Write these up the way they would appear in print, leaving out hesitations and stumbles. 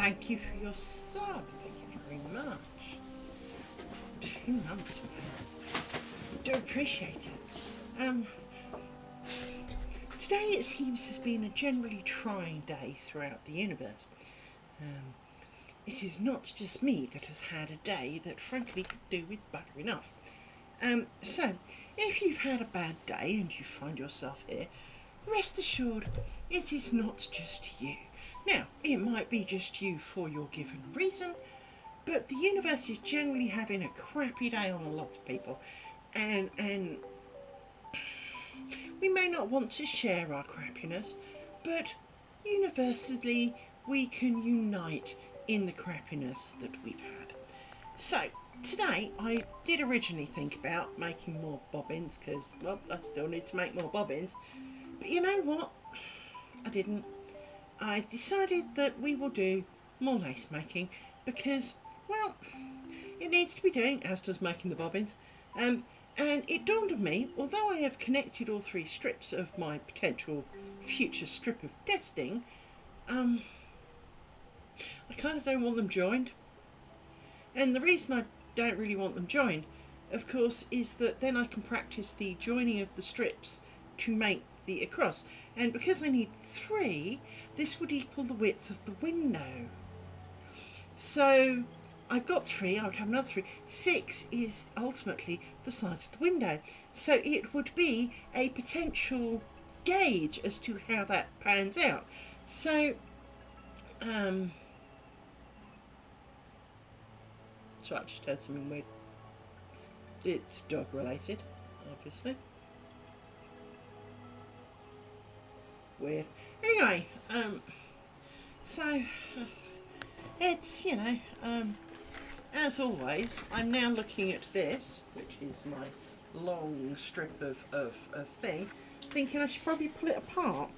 thank you for your sub. Thank you very much. 2 months, man. Do appreciate it. Today it seems has been a generally trying day throughout the universe. It is not just me that has had a day that frankly could do with butter enough. So, if you've had a bad day and you find yourself here, rest assured it is not just you. Now, it might be just you for your given reason, but the universe is generally having a crappy day on a lot of people, and we may not want to share our crappiness, but universally we can unite in the crappiness that we've had. So, today I did originally think about making more bobbins, because, well, I still need to make more bobbins, but you know what? I didn't. I decided that we will do more lace making, because, well, it needs to be doing, as does making the bobbins. And it dawned on me, although I have connected all 3 strips of my potential future strip of testing, I kind of don't want them joined. And the reason I don't really want them joined, of course, is that then I can practice the joining of the strips to make the across. And because I need 3, this would equal the width of the window. So I've got 3, I would have another 3. 6 is ultimately the size of the window. So it would be a potential gauge as to how that pans out. So, so I just heard something weird. It's dog related, obviously. Weird. Anyway, so it's, you know, as always, I'm now looking at this, which is my long strip of thing, thinking I should probably pull it apart.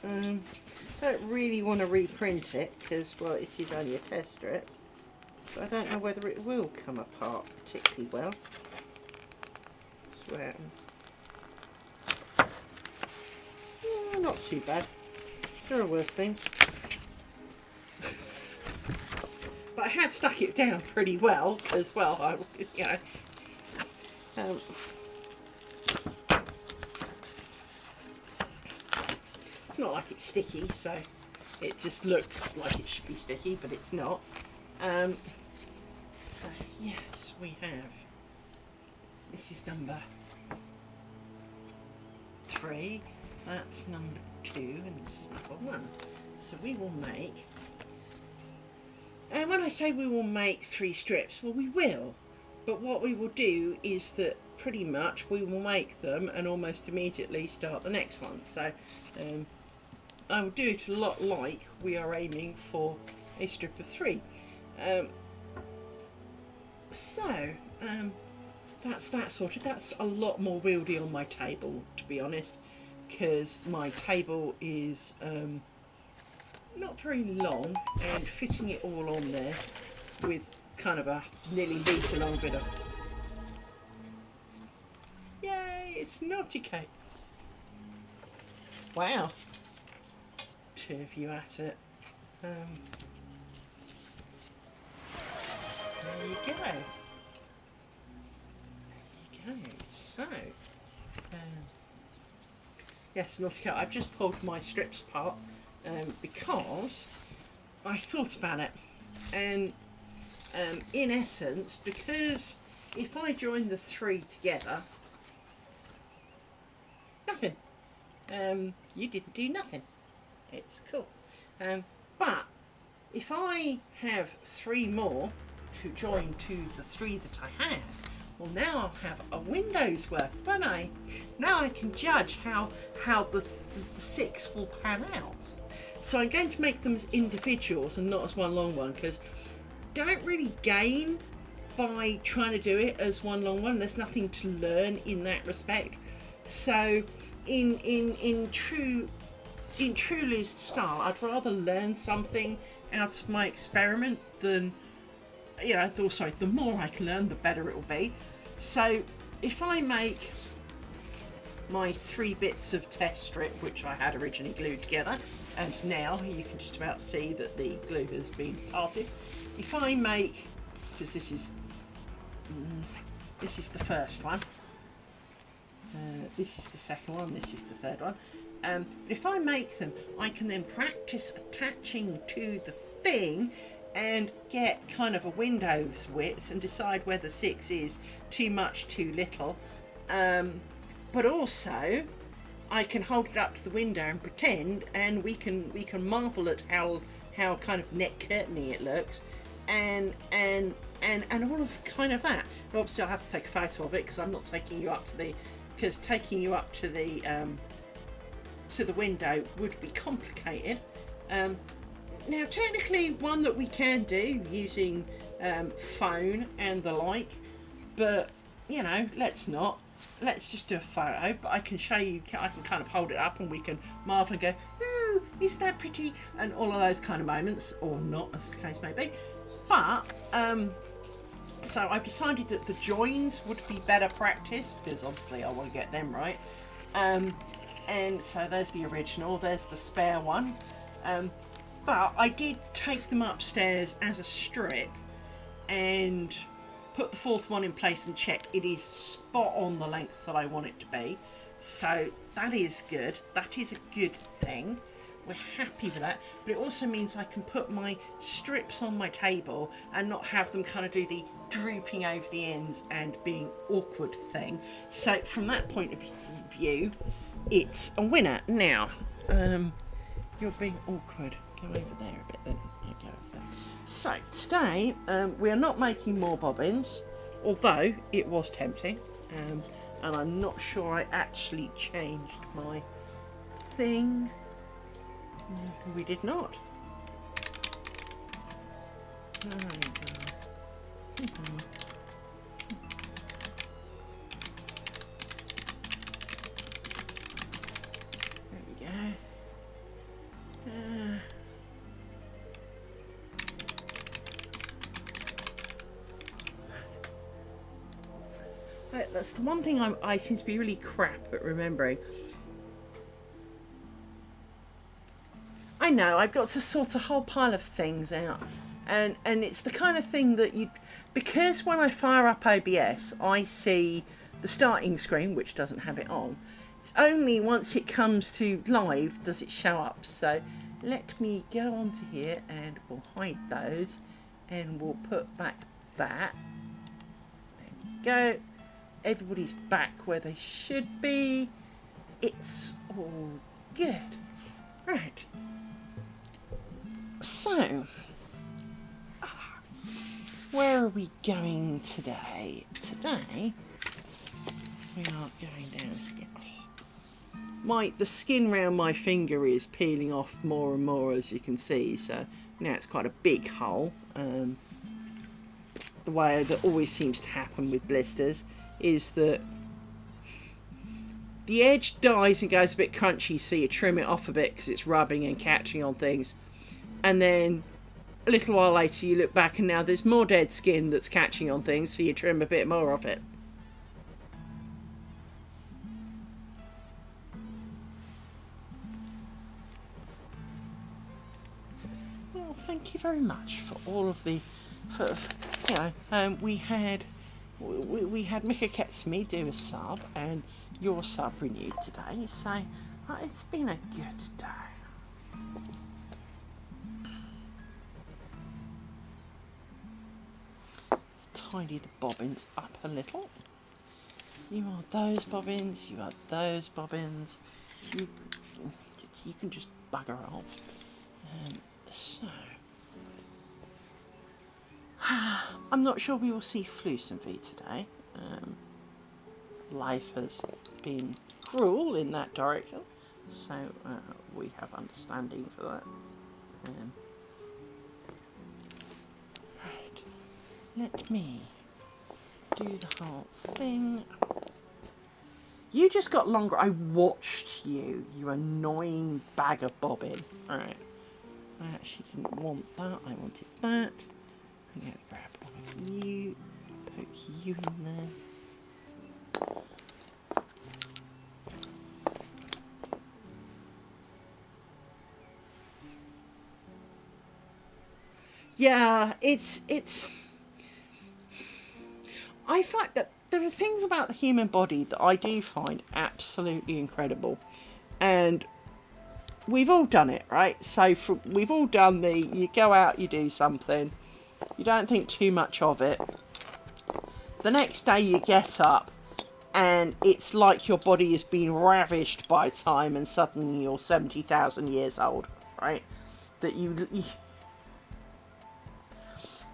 I don't really want to reprint it because, well, it is only a test strip, but I don't know whether it will come apart particularly well. That's what happens. Yeah, not too bad. There are worse things. But I had stuck it down pretty well as well. I, you know, it's not like it's sticky, so it just looks like it should be sticky, but it's not. So yes, we have. This is number 3. That's number 2, and this is number 1. So we will make. And when I say we will make 3 strips, well, we will. But what we will do is that pretty much we will make them and almost immediately start the next one. So I will do it a lot like we are aiming for a strip of 3. That's that sorted. That's a lot more wieldy on my table, to be honest, because my table is not very long, and fitting it all on there with kind of a nearly metre long bit of, yay, it's naughty cake. Wow, 2 of you at it. There you go. There you go. So, yes, naughty cake. I've just pulled my strips apart. Because I thought about it, and in essence, because if I join the 3 together, nothing. You didn't do nothing. It's cool. But if I have 3 more to join to the 3 that I have, well, now I'll have a window's worth, won't I? Now I can judge how the 6 will pan out. So I'm going to make them as individuals and not as one long one, because don't really gain by trying to do it as one long one. There's nothing to learn in that respect. So in true Liz style, I'd rather learn something out of my experiment than, you know, the more I can learn, the better it will be. So if I make my 3 bits of test strip which I had originally glued together, and now you can just about see that the glue has been parted. If I make, because this is the first one, this is the second one, this is the third one. But if I make them, I can then practice attaching to the thing and get kind of a window's width and decide whether 6 is too much, too little. But also, I can hold it up to the window and pretend, and we can marvel at how kind of net curtainy it looks, and all of kind of that. Obviously, I'll have to take a photo of it because I'm not taking you up to the, because taking you up to the window would be complicated. Now, technically, one that we can do using phone and the like, but you know, let's not. Let's just do a photo. But I can show you. I can kind of hold it up, and we can marvel and go, "Ooh, isn't that pretty?" And all of those kind of moments, or not, as the case may be. But so I've decided that the joins would be better practiced because obviously I want to get them right. And so there's the original. There's the spare one. But I did take them upstairs as a strip and put the 4th one in place and check it is spot on the length that I want it to be. So that is good. That is a good thing. We're happy with that. But it also means I can put my strips on my table and not have them kind of do the drooping over the ends and being awkward thing. So from that point of view, it's a winner. Now, you're being awkward. Go over there a bit then. Okay. So today we are not making more bobbins, although it was tempting, and I'm not sure I actually changed my thing. We did not. There we go. That's the one thing I seem to be really crap at remembering. I know, I've got to sort a whole pile of things out. And it's the kind of thing that you... Because when I fire up OBS, I see the starting screen, which doesn't have it on. It's only once it comes to live does it show up. So let me go onto here and we'll hide those. And we'll put back that. There we go. Everybody's back where they should be. It's all good. Right. So, where are we going today? Today, we are going down here. The skin around my finger is peeling off more and more, as you can see. So now it's quite a big hole. The way that always seems to happen with blisters is that the edge dies and goes a bit crunchy, so you trim it off a bit because it's rubbing and catching on things, and then a little while later you look back and now there's more dead skin that's catching on things, so you trim a bit more of it. Well, thank you very much for all of the we had Mika Ketsumi do a sub, and your sub renewed today, so it's been a good day. Tidy the bobbins up a little. You are those bobbins, you are those bobbins. You can just bugger off. So... I'm not sure we will see Floos and V today. Life has been cruel in that direction, so we have understanding for that. Right, let me do the whole thing. You just got longer. I watched you, you annoying bag of bobbin. Alright, I actually didn't want that, I wanted that. I'm going to grab one of you, poke you in there. Yeah, it's. I find that there are things about the human body that I do find absolutely incredible, and we've all done it, right? So we've all done you go out, you do something, you don't think too much of it. The next day you get up, and it's like your body has been ravished by time, and suddenly you're 70,000 years old, right? That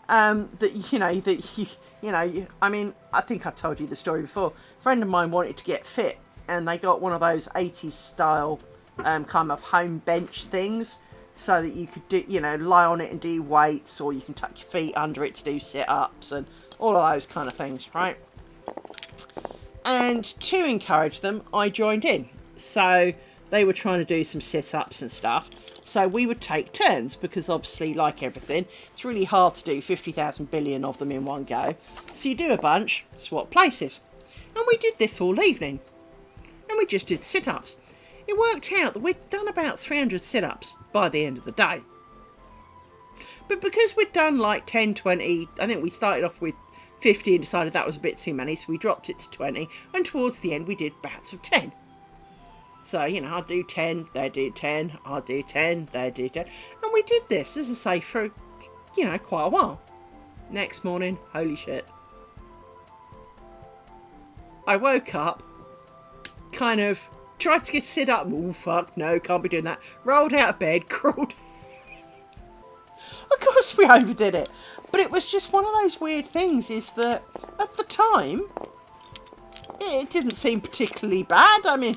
I mean, I think I've told you the story before. A friend of mine wanted to get fit, and they got one of those 80s style kind of home bench things, so that you could do, lie on it and do weights, or you can tuck your feet under it to do sit-ups and all of those kind of things, right? And to encourage them, I joined in. So they were trying to do some sit-ups and stuff. So we would take turns, because obviously, like everything, it's really hard to do 50,000 billion of them in one go. So you do a bunch, swap places. And we did this all evening. And we just did sit-ups. It worked out that we'd done about 300 sit-ups by the end of the day. But because we'd done like 10, 20, I think we started off with 50 and decided that was a bit too many, so we dropped it to 20. And towards the end, we did bouts of 10. So, I'd do 10, they'd do 10, I'd do 10, they'd do 10. And we did this, as I say, for, quite a while. Next morning, holy shit. I woke up, kind of tried to sit up. Oh, fuck, no, can't be doing that. Rolled out of bed, crawled. Of course we overdid it. But it was just one of those weird things, is that at the time, it didn't seem particularly bad. I mean,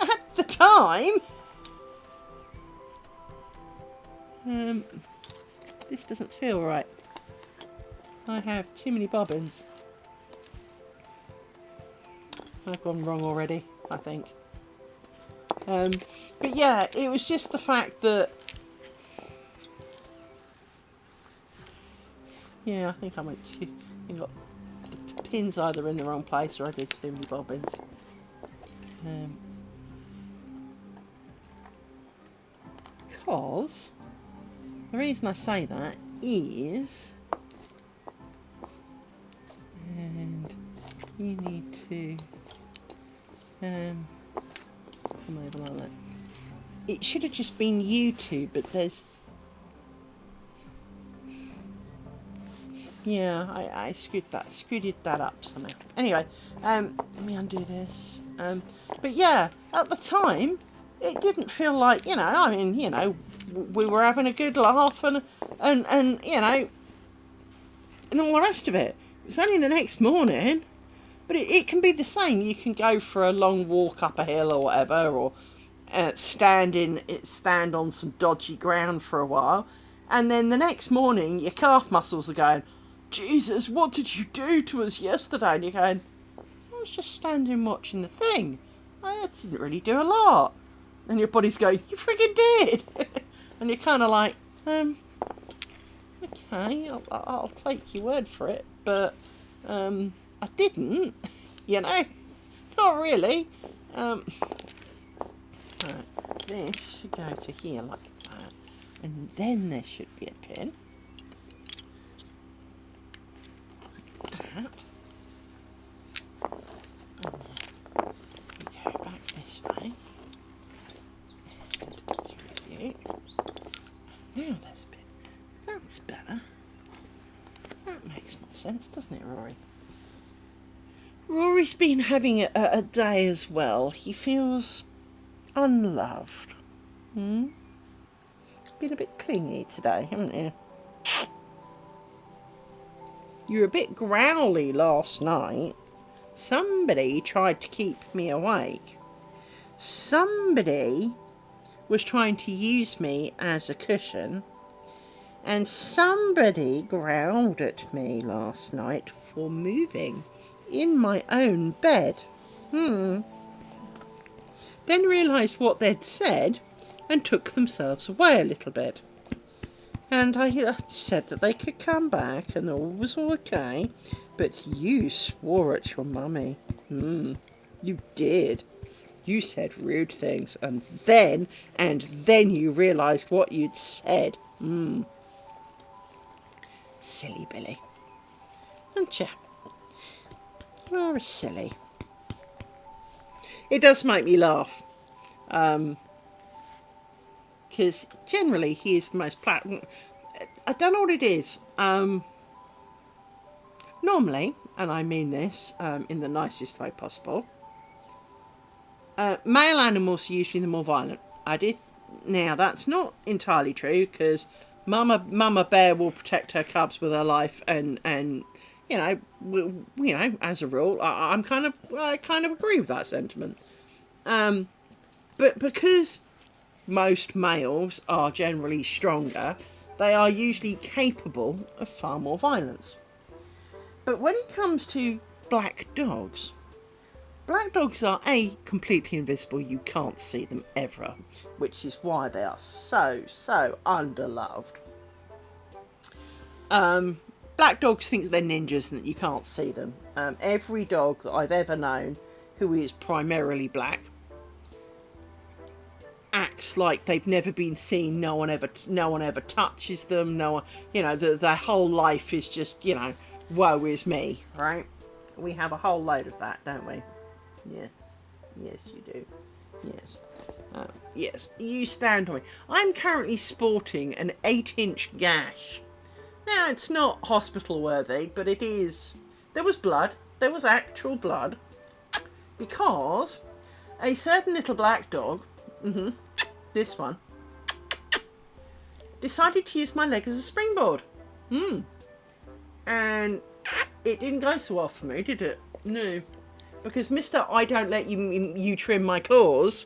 at the time. This doesn't feel right. I have too many bobbins. I've gone wrong already, I think. But yeah, it was just the fact that... Yeah, I think I went too... I got the pins either in the wrong place, or I did too many bobbins. Because the reason I say that is, and you need to come over like that. It should have just been you two, but there's, yeah, I screwed that up somehow. Anyway, let me undo this. But yeah, at the time, it didn't feel like, I mean, we were having a good laugh and and all the rest of it. It was only the next morning, but it can be the same. You can go for a long walk up a hill or whatever, or stand on some dodgy ground for a while, and then the next morning your calf muscles are going, Jesus, what did you do to us yesterday? And you're going, I was just standing watching the thing. I didn't really do a lot. And your body's going, you friggin' did. And you're kind of like, okay, I'll take your word for it, but I didn't, not really. Right, this should go to here like that, and then there should be a pin. Like that. And then we go back this way. And through. Now there's a pin. That's better. That makes more sense, doesn't it, Rory? Rory's been having a day as well. He feels unloved. Been a bit clingy today, haven't you? You were a bit growly last night. Somebody tried to keep me awake. Somebody was trying to use me as a cushion. And somebody growled at me last night for moving in my own bed. Then realised what they'd said and took themselves away a little bit. And I said that they could come back and all was okay, but you swore at your mummy. You did. You said rude things, and then you realised what you'd said. Silly Billy. Aren't you? You are a silly. It does make me laugh. Because generally he is the most I don't know what it is. Normally, and I mean this in the nicest way possible, male animals are usually the more violent. Now that's not entirely true because Mama Bear will protect her cubs with her life, and as a rule, I kind of agree with that sentiment. But because most males are generally stronger, they are usually capable of far more violence. But when it comes to black dogs are completely invisible. You can't see them ever, which is why they are so underloved. Black dogs think they're ninjas and that you can't see them. Every dog that I've ever known who is primarily black acts like they've never been seen. No one ever touches them. No one, their whole life is just, woe is me, right? We have a whole load of that, don't we? Yeah. Yes, you do. Yes. Yes, you stand on me. I'm currently sporting an 8-inch gash. Now, it's not hospital worthy, but it is. There was blood. There was actual blood. Because a certain little black dog, this one, decided to use my leg as a springboard. And it didn't go so well for me, did it? No. Because Mr. I don't let you trim my claws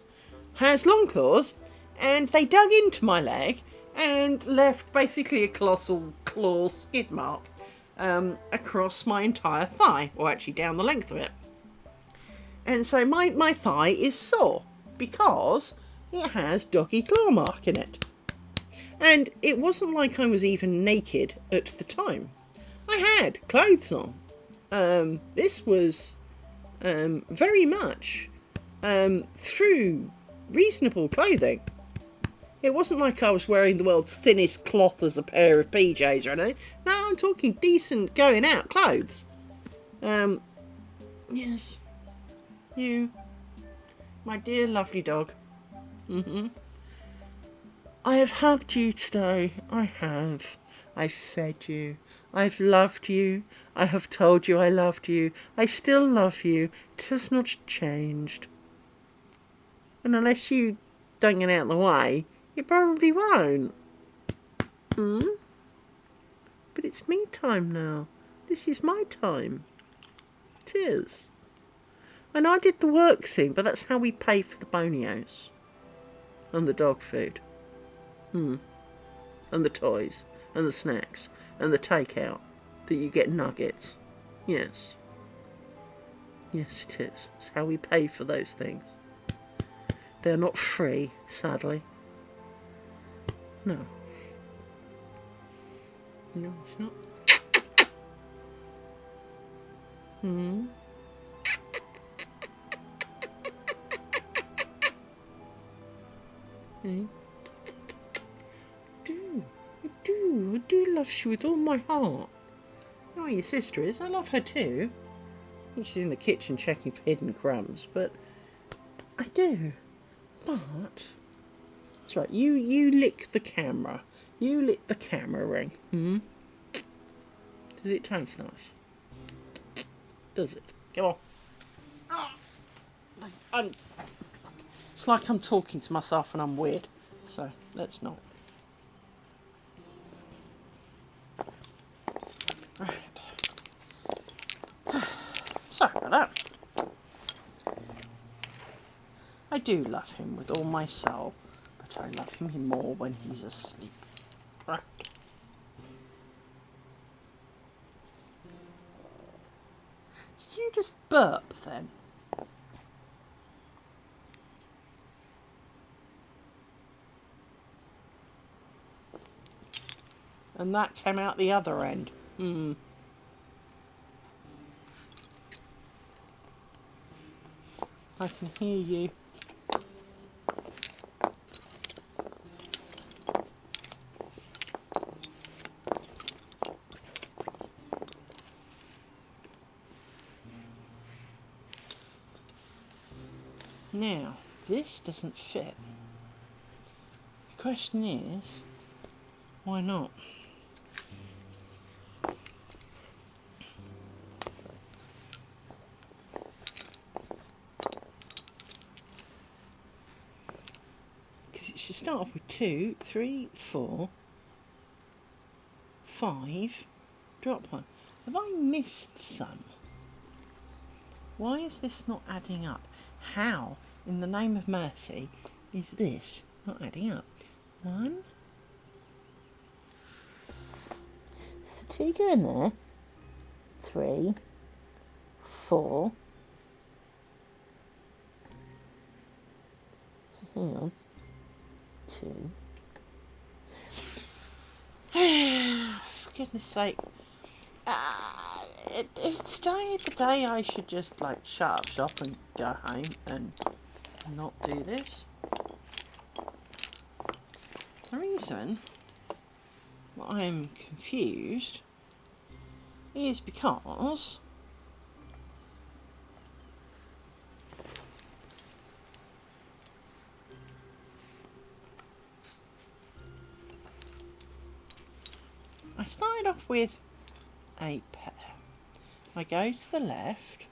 has long claws, and they dug into my leg and left basically a colossal claw skid mark across my entire thigh, or actually down the length of it. And so my thigh is sore because it has doggy claw mark in it. And it wasn't like I was even naked at the time. I had clothes on. This was very much through reasonable clothing. It wasn't like I was wearing the world's thinnest cloth as a pair of PJs or anything. No, I'm talking decent going out clothes. Yes. You, my dear lovely dog. I have hugged you today. I have. I've fed you. I've loved you. I have told you I loved you. I still love you. It has not changed. And unless you don't get out of the way, you probably won't. But it's me time now. This is my time. It is. And I did the work thing, but that's how we pay for the bonios. And the dog food. And the toys. And the snacks. And the takeout. That you get nuggets. Yes. Yes, it is. It's how we pay for those things. They're not free, sadly. No. No, it's not. I do love you with all my heart. You know what your sister is? I love her too. I think she's in the kitchen checking for hidden crumbs, but I do. But that's right. You lick the camera. You lick the camera ring. Does it taste nice? Does it? Come on. It's like I'm talking to myself and I'm weird. So let's not. Right. Sorry about that. I do love him with all my soul, but I love him more when he's asleep. Right. Did you just burp then? And that came out the other end. I can hear you. Now, this doesn't fit. The question is, why not? Because it should start off with 2, 3, 4, 5, drop one. Have I missed some? Why is this not adding up? How, in the name of mercy, is this not adding up? 1. So 2 go in there. 3, 4. So hang on. 2. For goodness sake. Is today the day I should just like shut up shop and go home and not do this? The reason why I'm confused is because I started off with a pair. I go to the left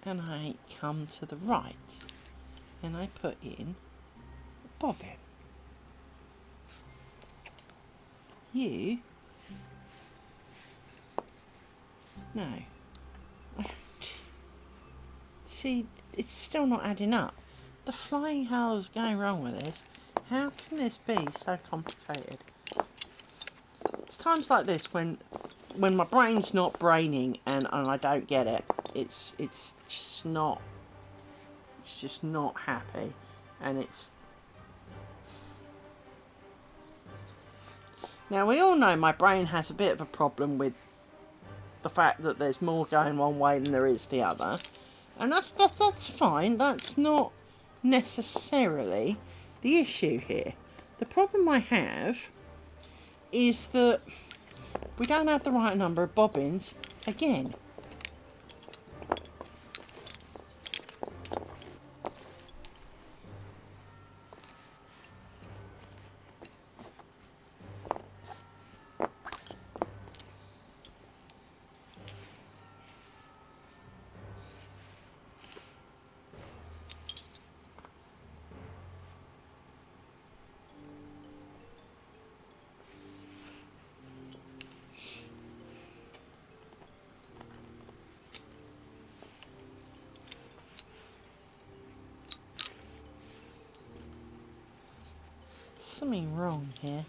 and I come to the right and I put in a bobbin. You no. See, it's still not adding up. The flying hell is going wrong with this. How can this be so complicated? It's times like this when my brain's not braining and I don't get it. It's just not happy, and it's. Now we all know my brain has a bit of a problem with the fact that there's more going one way than there is the other, and that's fine. That's not necessarily the issue here. The problem I have is that we don't have the right number of bobbins again. Something wrong here.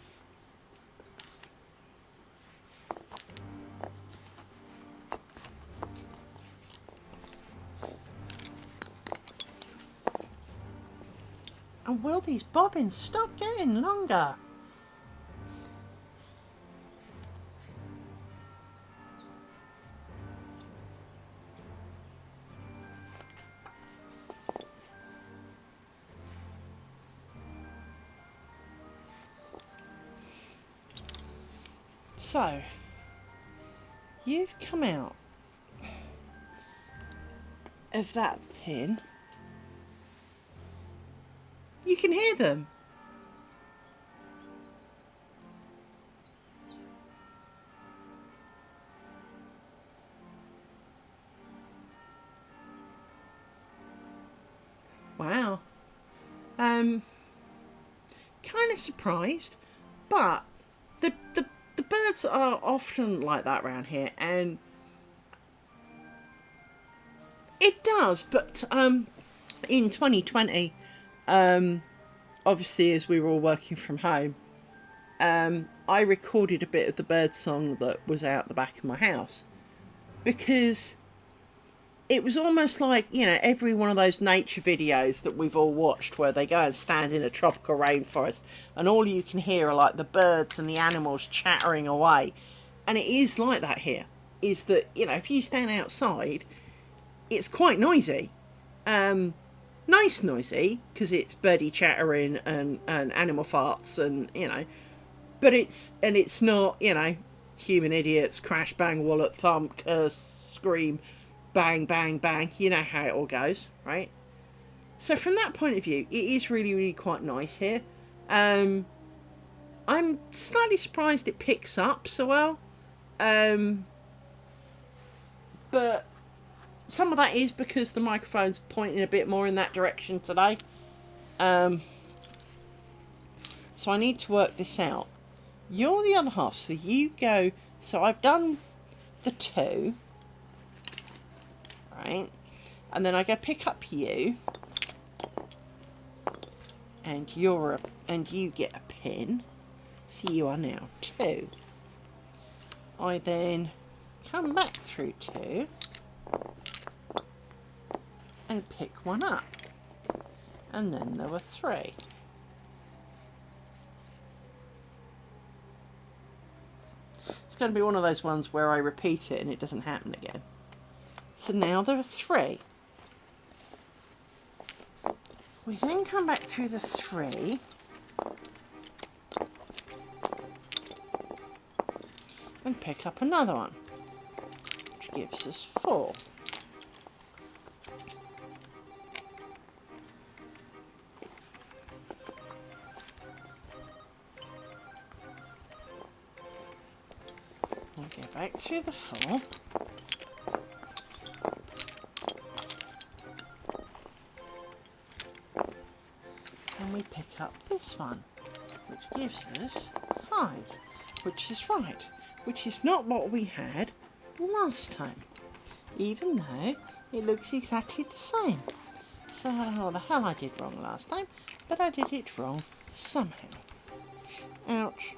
And will these bobbins stop getting longer? So, you've come out of that pin. You can hear them. Wow. Kind of surprised, but the birds are often like that around here, and it does. But in 2020, obviously, as we were all working from home, I recorded a bit of the bird song that was out the back of my house, because it was almost like, you know, every one of those nature videos that we've all watched where they go and stand in a tropical rainforest and all you can hear are like the birds and the animals chattering away. And it is like that here. Is that, you know, if you stand outside, it's quite noisy. Nice noisy, because it's birdie chattering and animal farts and, you know, but it's not, you know, human idiots, crash, bang, wallop, thump, curse, scream, bang, bang, bang. You know how it all goes, right? So from that point of view, it is really, really quite nice here. I'm slightly surprised it picks up so well. But some of that is because the microphone's pointing a bit more in that direction today. So I need to work this out. You're the other half, so you go. So I've done the 2, right? And then I go pick up you, and you get a pin. So you are now 2. I then come back through 2 and pick one up, and then there were 3. It's going to be one of those ones where I repeat it and it doesn't happen again. So now there are 3. We then come back through the 3 and pick up another one, which gives us 4. We'll go back through the 4. And we pick up this one, which gives us 5, which is right, which is not what we had last time, even though it looks exactly the same. So I don't know what the hell I did wrong last time, but I did it wrong somehow. Ouch.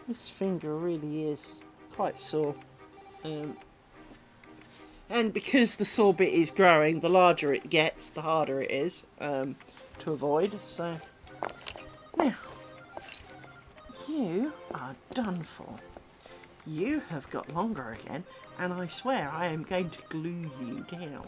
This finger really is quite sore. And because the sore bit is growing, the larger it gets, the harder it is to avoid. So, now, you are done for. You have got longer again, and I swear I am going to glue you down.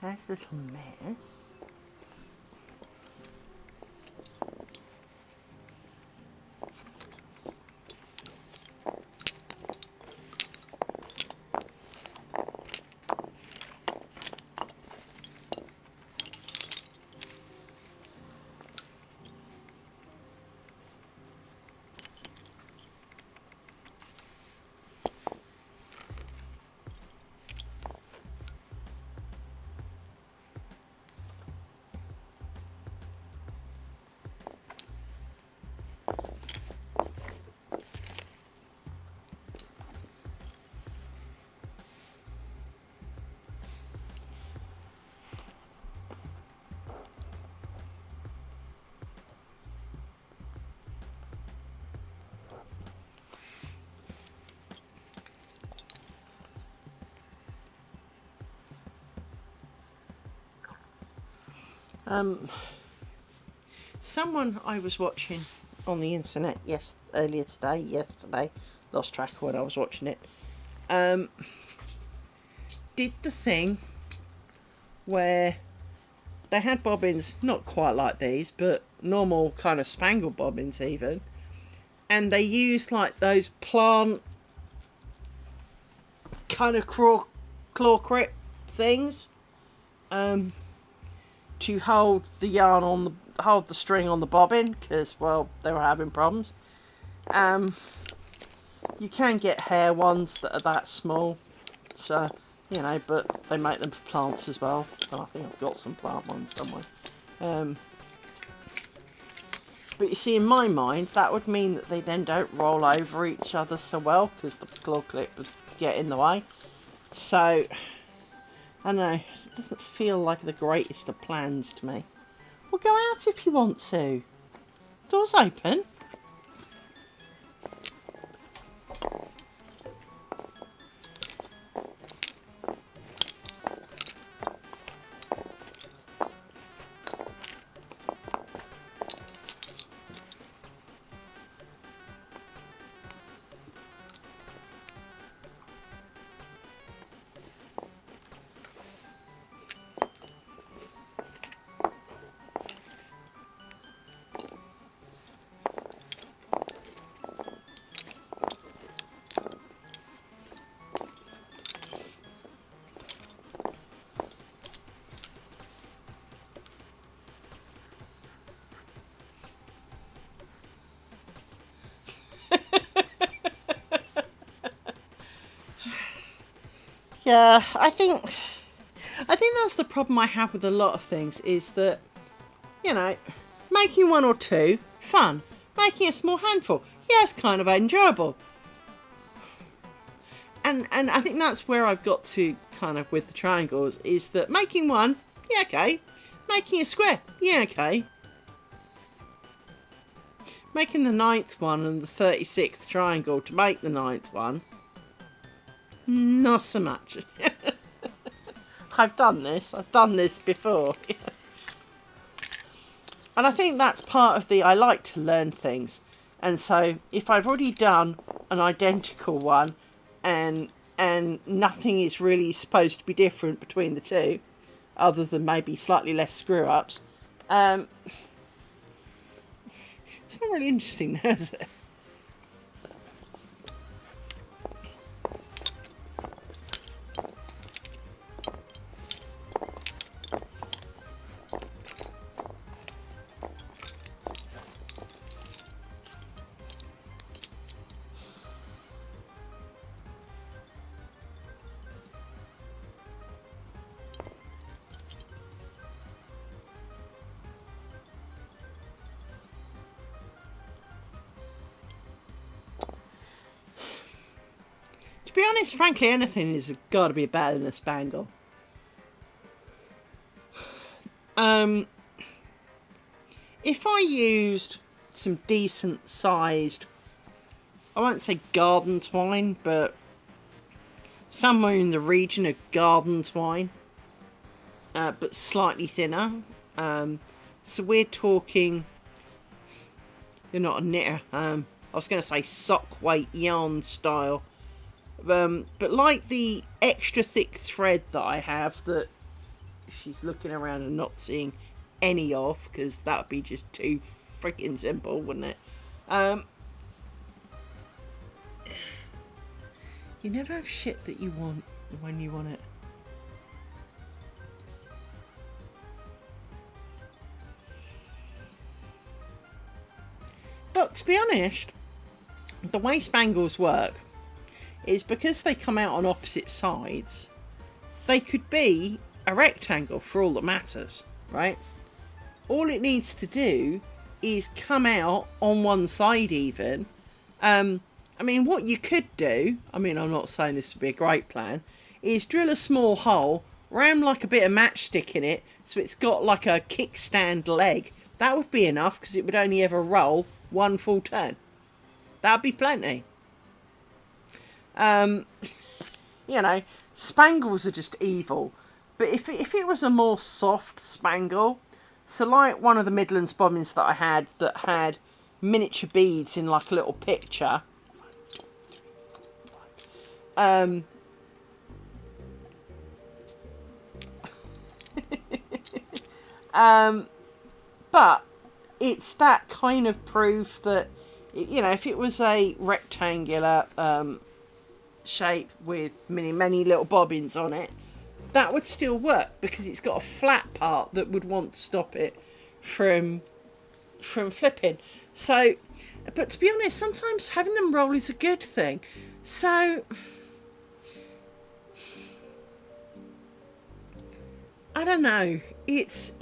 Nice little mess. Someone I was watching on the internet yesterday, lost track of when I was watching it, did the thing where they had bobbins, not quite like these, but normal kind of spangled bobbins even, and they used like those plant kind of claw grip things to hold the yarn on hold the string on the bobbin, because, well, they were having problems. You can get hair ones that are that small, so, you know, but they make them for plants as well, so I think I've got some plant ones somewhere. But you see, in my mind, that would mean that they then don't roll over each other so well, because the claw clip would get in the way. So, I know, it doesn't feel like the greatest of plans to me. Well, go out if you want to. Door's open. Yeah, I think that's the problem I have with a lot of things is that, you know, making one or two, fun. Making a small handful, yeah, it's kind of enjoyable. And I think that's where I've got to kind of with the triangles is that making one, yeah, okay. Making a square, yeah, okay. Making the ninth one and the 36th triangle to make the ninth one, not so much. I've done this before. And I think that's part of I like to learn things. And so if I've already done an identical one and nothing is really supposed to be different between the two, other than maybe slightly less screw ups, it's not really interesting, is it? To be honest, frankly, anything has got to be better than a spangle. If I used some decent sized, I won't say garden twine, but somewhere in the region of garden twine, but slightly thinner. So we're talking, you're not a knitter, I was going to say sock weight yarn style. But like the extra thick thread that I have that she's looking around and not seeing any of, because that would be just too freaking simple, wouldn't it? You never have shit that you want when you want it. But to be honest, the way spangles work is because they come out on opposite sides, they could be a rectangle for all that matters, right? All it needs to do is come out on one side even. I mean, what you could do, I mean, I'm not saying this would be a great plan, is drill a small hole, ram like a bit of matchstick in it, so it's got like a kickstand leg. That would be enough because it would only ever roll one full turn. That'd be plenty. You know, spangles are just evil. But if it was a more soft spangle, so like one of the Midlands bobbins that I had that had miniature beads in like a little picture. But it's that kind of proof that, you know, if it was a rectangular shape with many little bobbins on it, that would still work because it's got a flat part that would want to stop it from flipping. So, but to be honest, sometimes having them roll is a good thing. So, I don't know. It's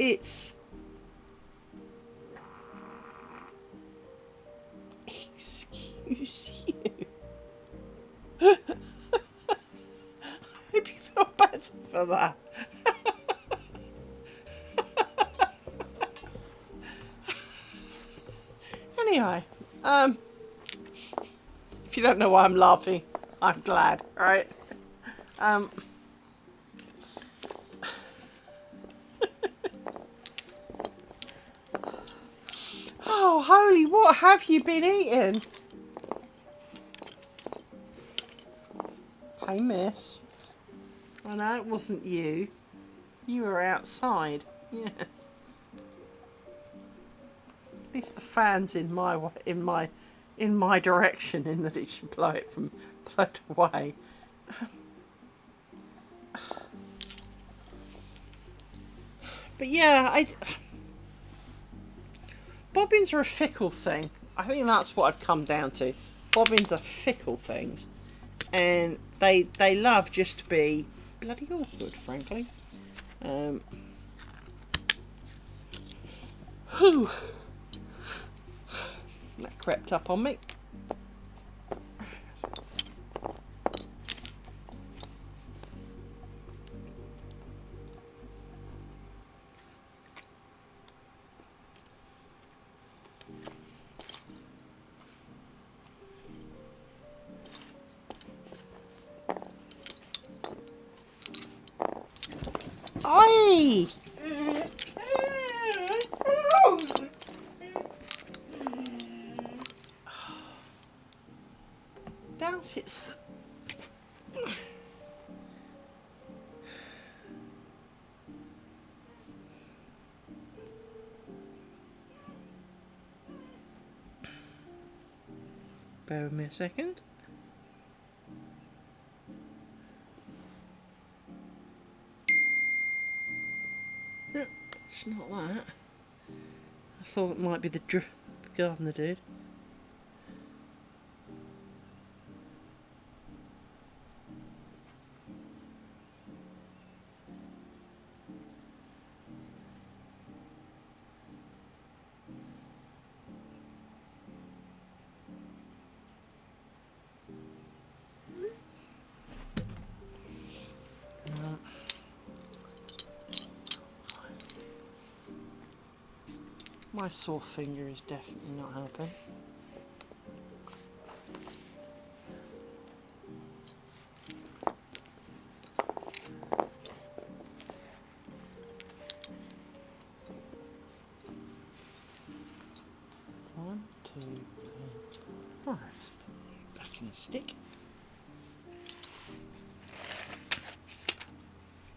excuse you. I hope you feel better for that. Anyway, if you don't know why I'm laughing, I'm glad, right? Oh, holy, what have you been eating? Hey, miss. I know it wasn't you. You were outside. Yes. At least the fan's in my direction, in that it should blow it away. But yeah, bobbins are a fickle thing. I think that's what I've come down to. Bobbins are fickle things, and they love just to be bloody awkward, frankly. Whew. That crept up on me. Oi! Doubt it's... Bear with me a second. No, it's not that. I thought it might be the gardener dude. My sore finger is definitely not helping. One, two, three, four. Let's put you back in the stick.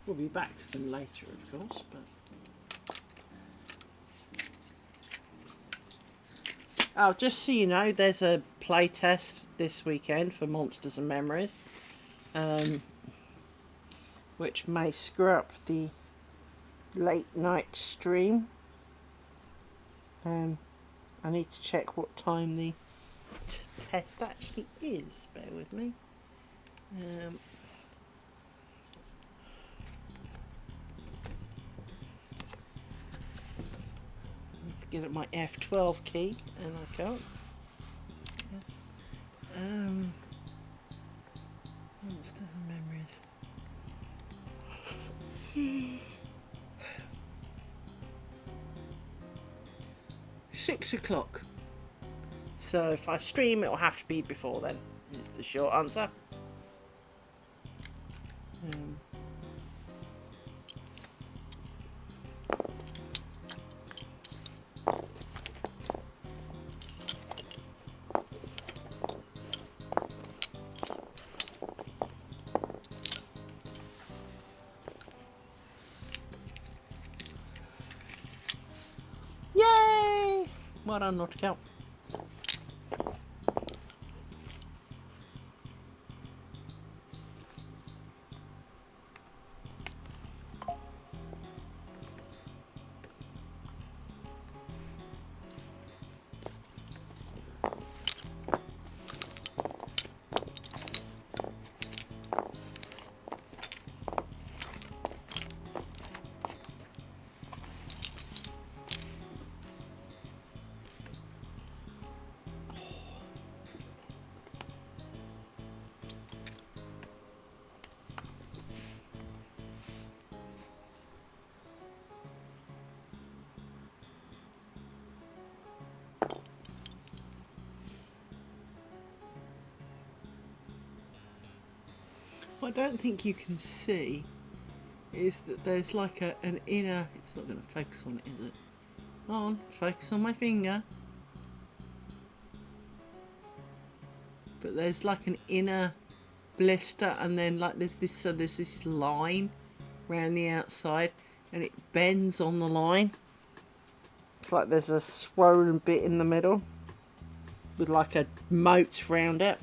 We'll be back with them later, of course, but... Oh, just so you know, there's a play test this weekend for Monsters and Memories, which may screw up the late night stream. I need to check what time the test actually is. Bear with me. Get at my F12 key, and I can't. Yes. Monsters and Memories. 6 o'clock. So if I stream, it will have to be before then. Is the short answer. Yay! Well done, not to count. what I don't think you can see is that there's like an inner... It's not going to focus on it, is it? On, focus on my finger. But there's like an inner blister, and then like there's this line around the outside, and it bends on the line. It's like there's a swollen bit in the middle with like a moat round it.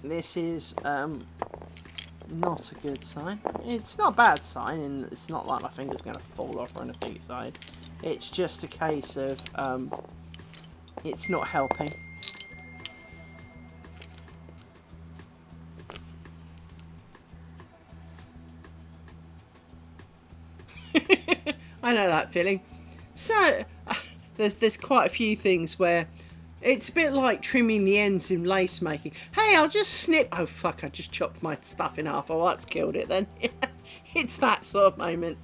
This is not a good sign. It's not a bad sign, and it's not like my finger's going to fall off or anything. It's just a case of it's not helping. I know that feeling. So there's quite a few things where it's a bit like trimming the ends in lace making. Hey, I'll just snip. Oh fuck! I just chopped my stuff in half. Oh, that's killed it then. It's that sort of moment.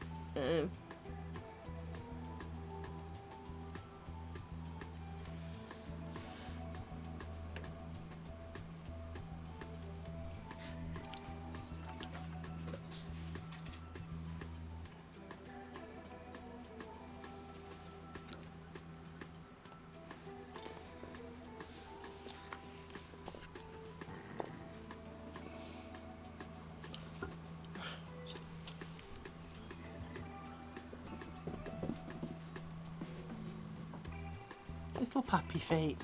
Little puppy feet.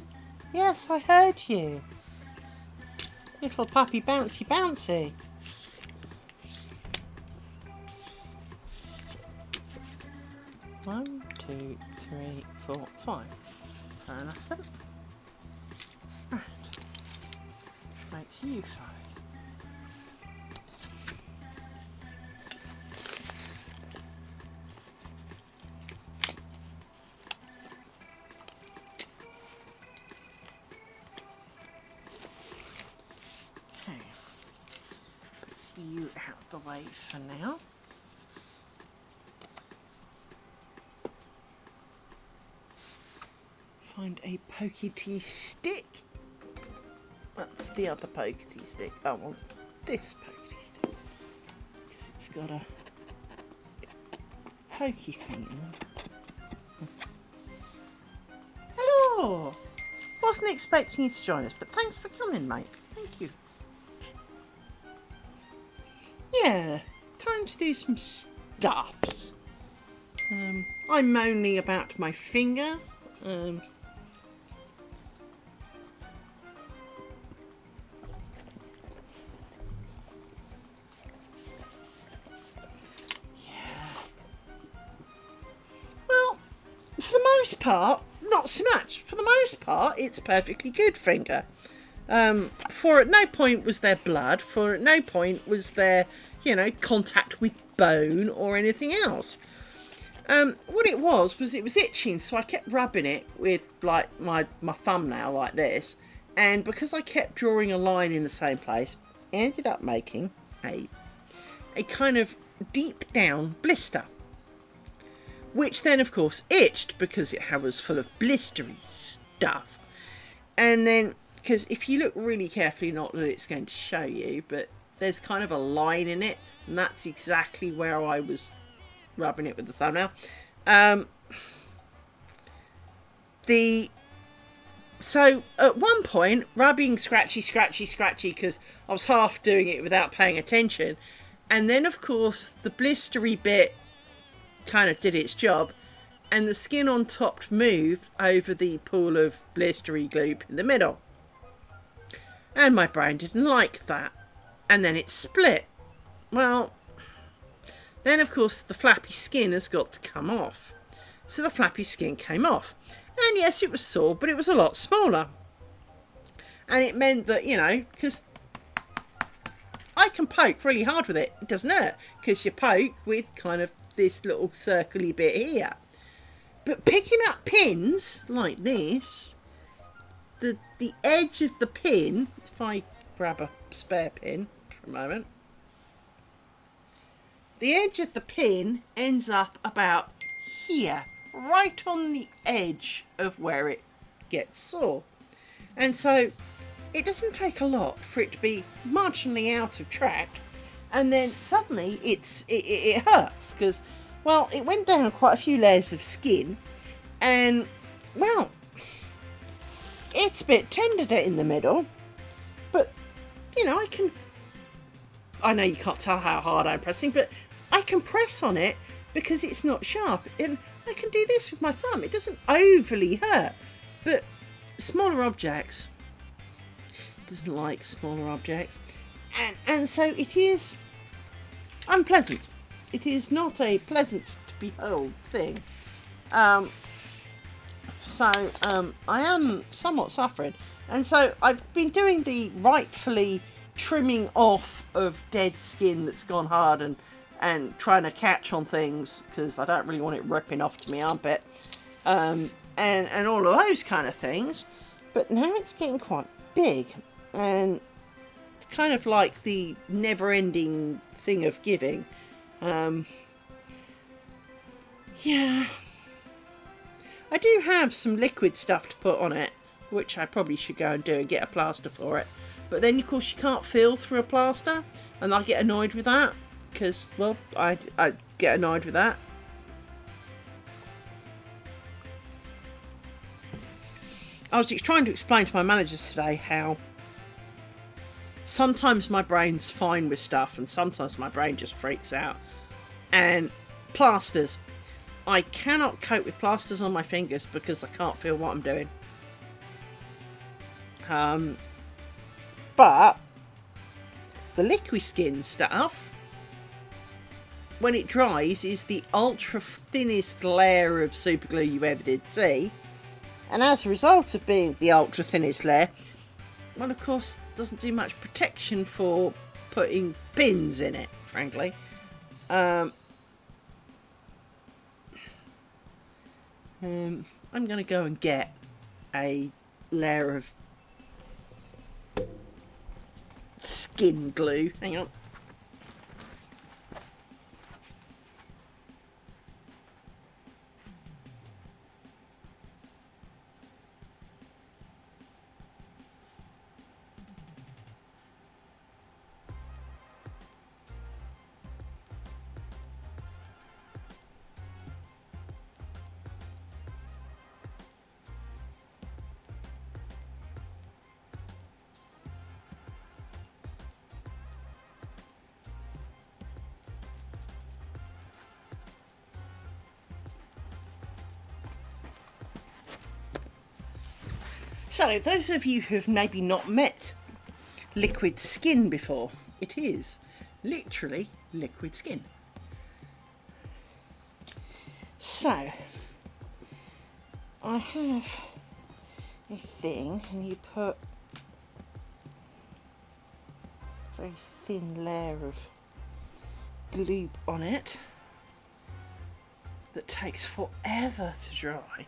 Yes, I heard you. Little puppy bouncy bouncy. One, two, three, four, five. Fair enough then. Right. Which makes you five. You out the way for now. Find a pokey stick. That's the other pokey stick. Oh, well, this pokey stick. Because it's got a pokey thing in it. Hello! Wasn't expecting you to join us, but thanks for coming, mate. Thank you. Yeah, time to do some stuffs. I'm moaning about my finger. Well, for the most part, not so much. For the most part, it's a perfectly good finger. For at no point was there blood. For at no point was there, contact with bone or anything else. What it was it was itching, so I kept rubbing it with like my thumbnail like this, and because I kept drawing a line in the same place, I ended up making a kind of deep down blister, which then of course itched because it was full of blistery stuff. And then, because if you look really carefully, not that it's going to show you, but there's kind of a line in it, and that's exactly where I was rubbing it with the thumbnail. So at one point, rubbing scratchy, because I was half doing it without paying attention, and then of course the blistery bit kind of did its job, and the skin on top moved over the pool of blistery gloop in the middle. And my brain didn't like that. And then it split. Well, then of course the flappy skin has got to come off. So the flappy skin came off. And yes, it was sore, but it was a lot smaller. And it meant that, because I can poke really hard with it. It doesn't hurt, because you poke with kind of this little circly bit here. But picking up pins like this, the edge of the pin, if I grab a spare pin for a moment, the edge of the pin ends up about here, right on the edge of where it gets sore. And so it doesn't take a lot for it to be marginally out of track, and then suddenly it hurts because, well, it went down quite a few layers of skin, and, well, it's a bit tender in the middle, but, you know, I know you can't tell how hard I'm pressing, but I can press on it because it's not sharp, and I can do this with my thumb. It doesn't overly hurt, but smaller objects, doesn't like smaller objects, and so it is unpleasant. It is not a pleasant to behold thing. So I am somewhat suffering, and so I've been doing the rightfully trimming off of dead skin that's gone hard, and trying to catch on things because I don't really want it ripping off to my armpit, and all of those kind of things. But now it's getting quite big, and it's kind of like the never-ending thing of giving. Yeah, I do have some liquid stuff to put on it, which I probably should go and do and get a plaster for it. But then, of course, you can't feel through a plaster, and I get annoyed with that because, well, I get annoyed with that. I was trying to explain to my managers today how sometimes my brain's fine with stuff and sometimes my brain just freaks out. And plasters. I cannot cope with plasters on my fingers because I can't feel what I'm doing. But the liquid skin stuff, when it dries, is the ultra thinnest layer of super glue you ever did see. And as a result of being the ultra thinnest layer, well, of course, doesn't do much protection for putting pins in it, frankly. I'm going to go and get a layer of skin glue. Hang on. So, those of you who have maybe not met liquid skin before, it is literally liquid skin. So, I have a thing, and you put a very thin layer of glue on it that takes forever to dry.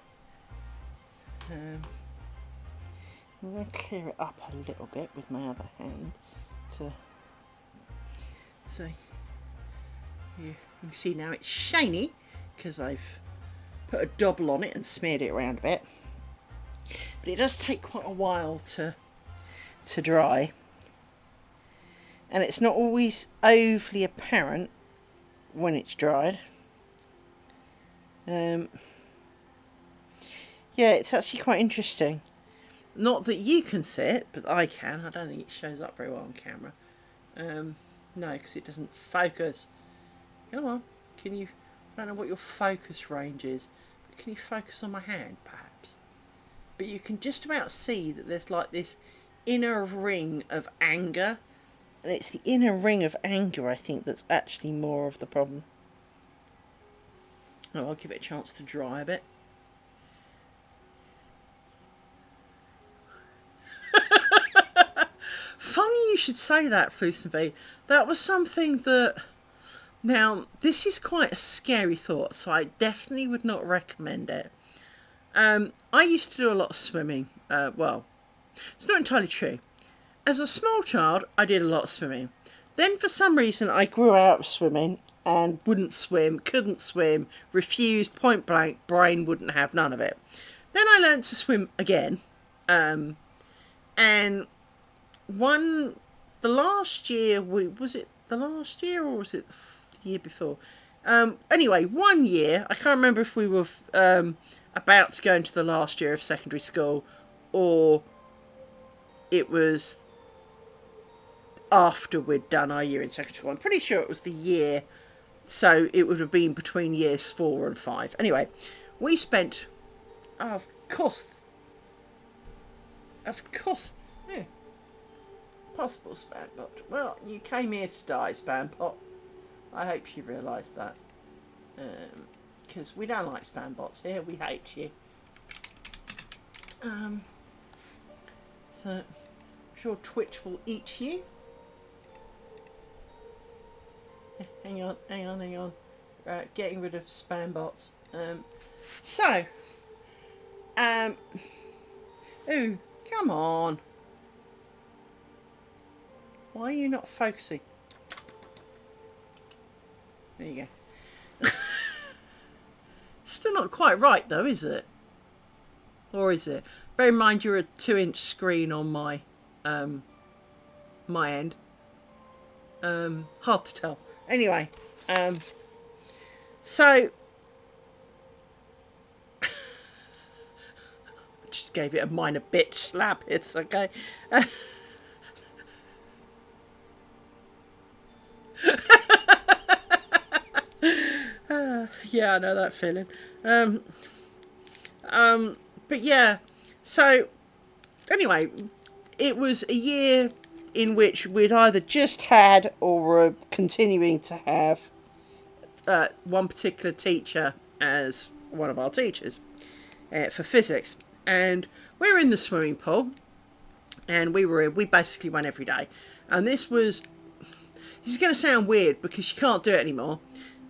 I'm going to clear it up a little bit with my other hand to see. You can see now it's shiny because I've put a double on it and smeared it around a bit. But it does take quite a while to dry, and it's not always overly apparent when it's dried. Yeah, it's actually quite interesting. Not that you can see it, but I can. I don't think it shows up very well on camera. No, because it doesn't focus. Come on, can you... I don't know what your focus range is, but can you focus on my hand, perhaps? But you can just about see that there's like this inner ring of anger. And it's the inner ring of anger, I think, that's actually more of the problem. Oh, I'll give it a chance to dry a bit. Funny you should say that, Flusenby. That was something that... Now, this is quite a scary thought, so I definitely would not recommend it. I used to do a lot of swimming. Well, it's not entirely true. As a small child, I did a lot of swimming. Then, for some reason, I grew out of swimming, and wouldn't swim, couldn't swim, refused point blank, brain wouldn't have none of it. Then I learned to swim again, and the last year, was it the last year or was it the year before? Anyway, 1 year, I can't remember if we were about to go into the last year of secondary school or it was after we'd done our year in secondary school. I'm pretty sure it was the year, so it would have been between years 4 and 5. Anyway, we spent, oh, of course, yeah, possible Spanpot. Well, you came here to die, Spanpot. I hope you realise that. Because we don't like Spanbots here, we hate you. So, I'm sure Twitch will eat you. Hang on. Right, getting rid of Spanbots. Ooh, come on. Why are you not focusing? There you go. Still not quite right though, is it? Or is it? Bear in mind you're a 2-inch screen on my my end. Hard to tell. Anyway, so just gave it a minor bitch slap. It's okay. Yeah, I know that feeling. But yeah, so anyway, it was a year in which we'd either just had or were continuing to have one particular teacher as one of our teachers for physics. And we were in the swimming pool, and we basically went every day. And this is going to sound weird because you can't do it anymore.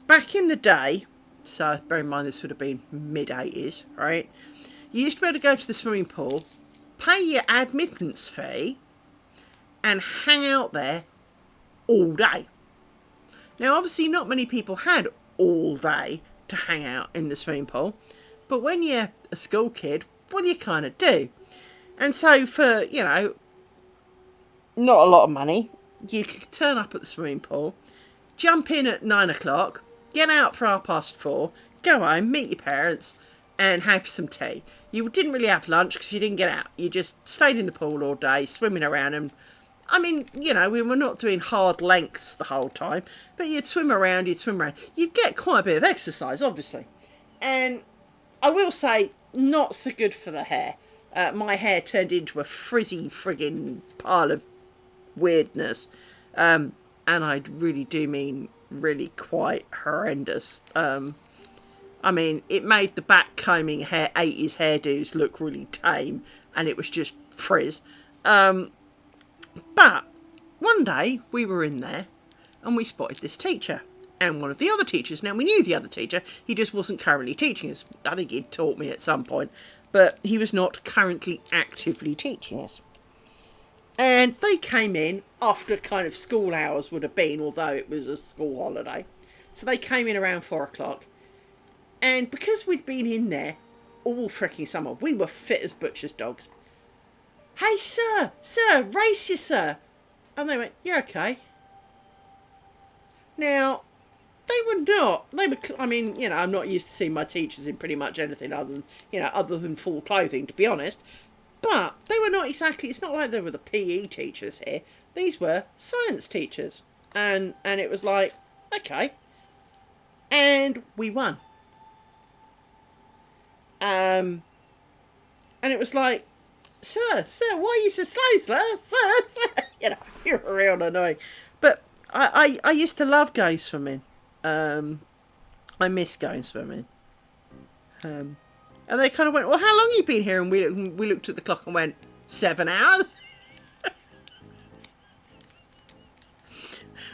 Back in the day, so bear in mind this would have been mid-80s, right? You used to be able to go to the swimming pool, pay your admittance fee, and hang out there all day. Now, obviously, not many people had all day to hang out in the swimming pool, but when you're a school kid, what do you kind of do? And so for, not a lot of money, you could turn up at the swimming pool, jump in at 9 o'clock, get out for 4:30, go home, meet your parents, and have some tea. You didn't really have lunch because you didn't get out. You just stayed in the pool all day, swimming around. And I mean, we were not doing hard lengths the whole time, but you'd swim around. You'd get quite a bit of exercise, obviously. And I will say, not so good for the hair. My hair turned into a frizzy frigging pile of weirdness. And I really do mean really quite horrendous. I mean, it made the back combing 80s hairdos look really tame, and it was just frizz. But one day we were in there and we spotted this teacher and one of the other teachers. Now, we knew the other teacher, he just wasn't currently teaching us. I think he'd taught me at some point, but he was not currently actively teaching us. And they came in after kind of school hours would have been, although it was a school holiday. So they came in around 4 o'clock. And because we'd been in there all freaking summer, we were fit as butcher's dogs. Hey, sir, race you, sir. And they went, yeah, okay. Now, they were not. I'm not used to seeing my teachers in pretty much anything other than full clothing, to be honest. But they were not exactly, it's not like they were the PE teachers here. These were science teachers. And it was like, okay. And we won. And it was like, sir, why are you so slow, sir? You're real annoying. But I used to love going swimming. I miss going swimming. And they kind of went, well, how long have you been here? And we looked at the clock and went, 7 hours?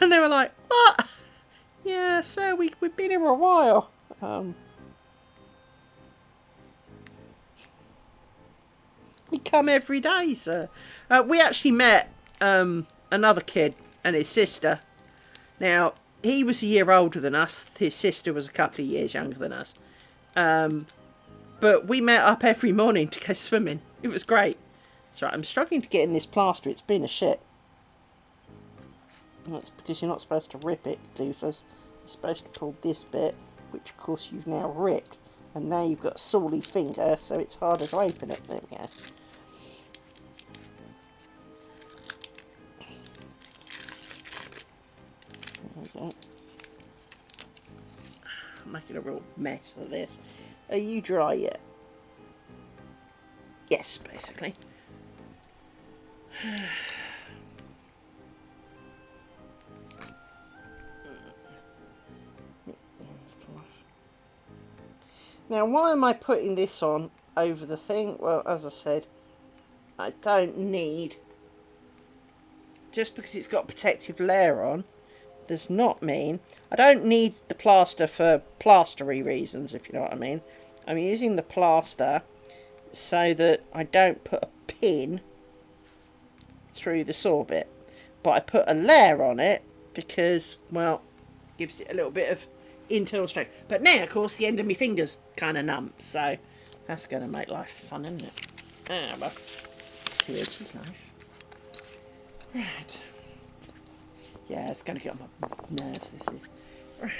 And they were like, what? Yeah, sir, we've been here for a while. We come every day, sir. We actually met another kid and his sister. Now, he was a year older than us. His sister was a couple of years younger than us. But we met up every morning to go swimming. It was great. That's right, I'm struggling to get in this plaster. It's been a shit. That's because you're not supposed to rip it, doofus. You're supposed to pull this bit, which of course you've now ripped. And now you've got a sawly finger, so it's harder to open it. There we go. There we go. I'm making a real mess of this. Are you dry yet? Yes, basically. Now, why am I putting this on over the thing? Well, as I said, I don't need... Just because it's got a protective layer on does not mean... I don't need the plaster for plastery reasons, if you know what I mean. I'm using the plaster so that I don't put a pin through the saw bit. But I put a layer on it because, well, gives it a little bit of internal strength. But now, of course, the end of my finger's kind of numb, so that's going to make life fun, isn't it? Ah, well, see which is life. Right. Yeah, it's going to get on my nerves, this is. Right.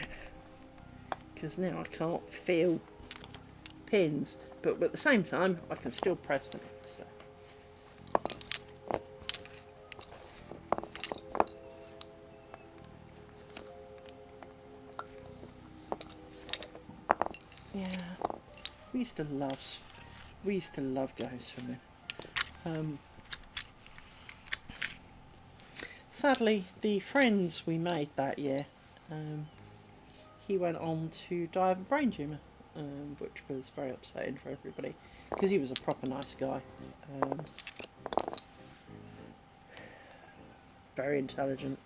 Because now I can't feel pins, but at the same time, I can still press them. So. Yeah, we used to love going swimming. Sadly, the friends we made that year, he went on to die of a brain tumour, which was very upsetting for everybody, because he was a proper nice guy. Very intelligent.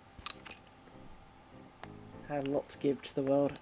Had a lot to give to the world.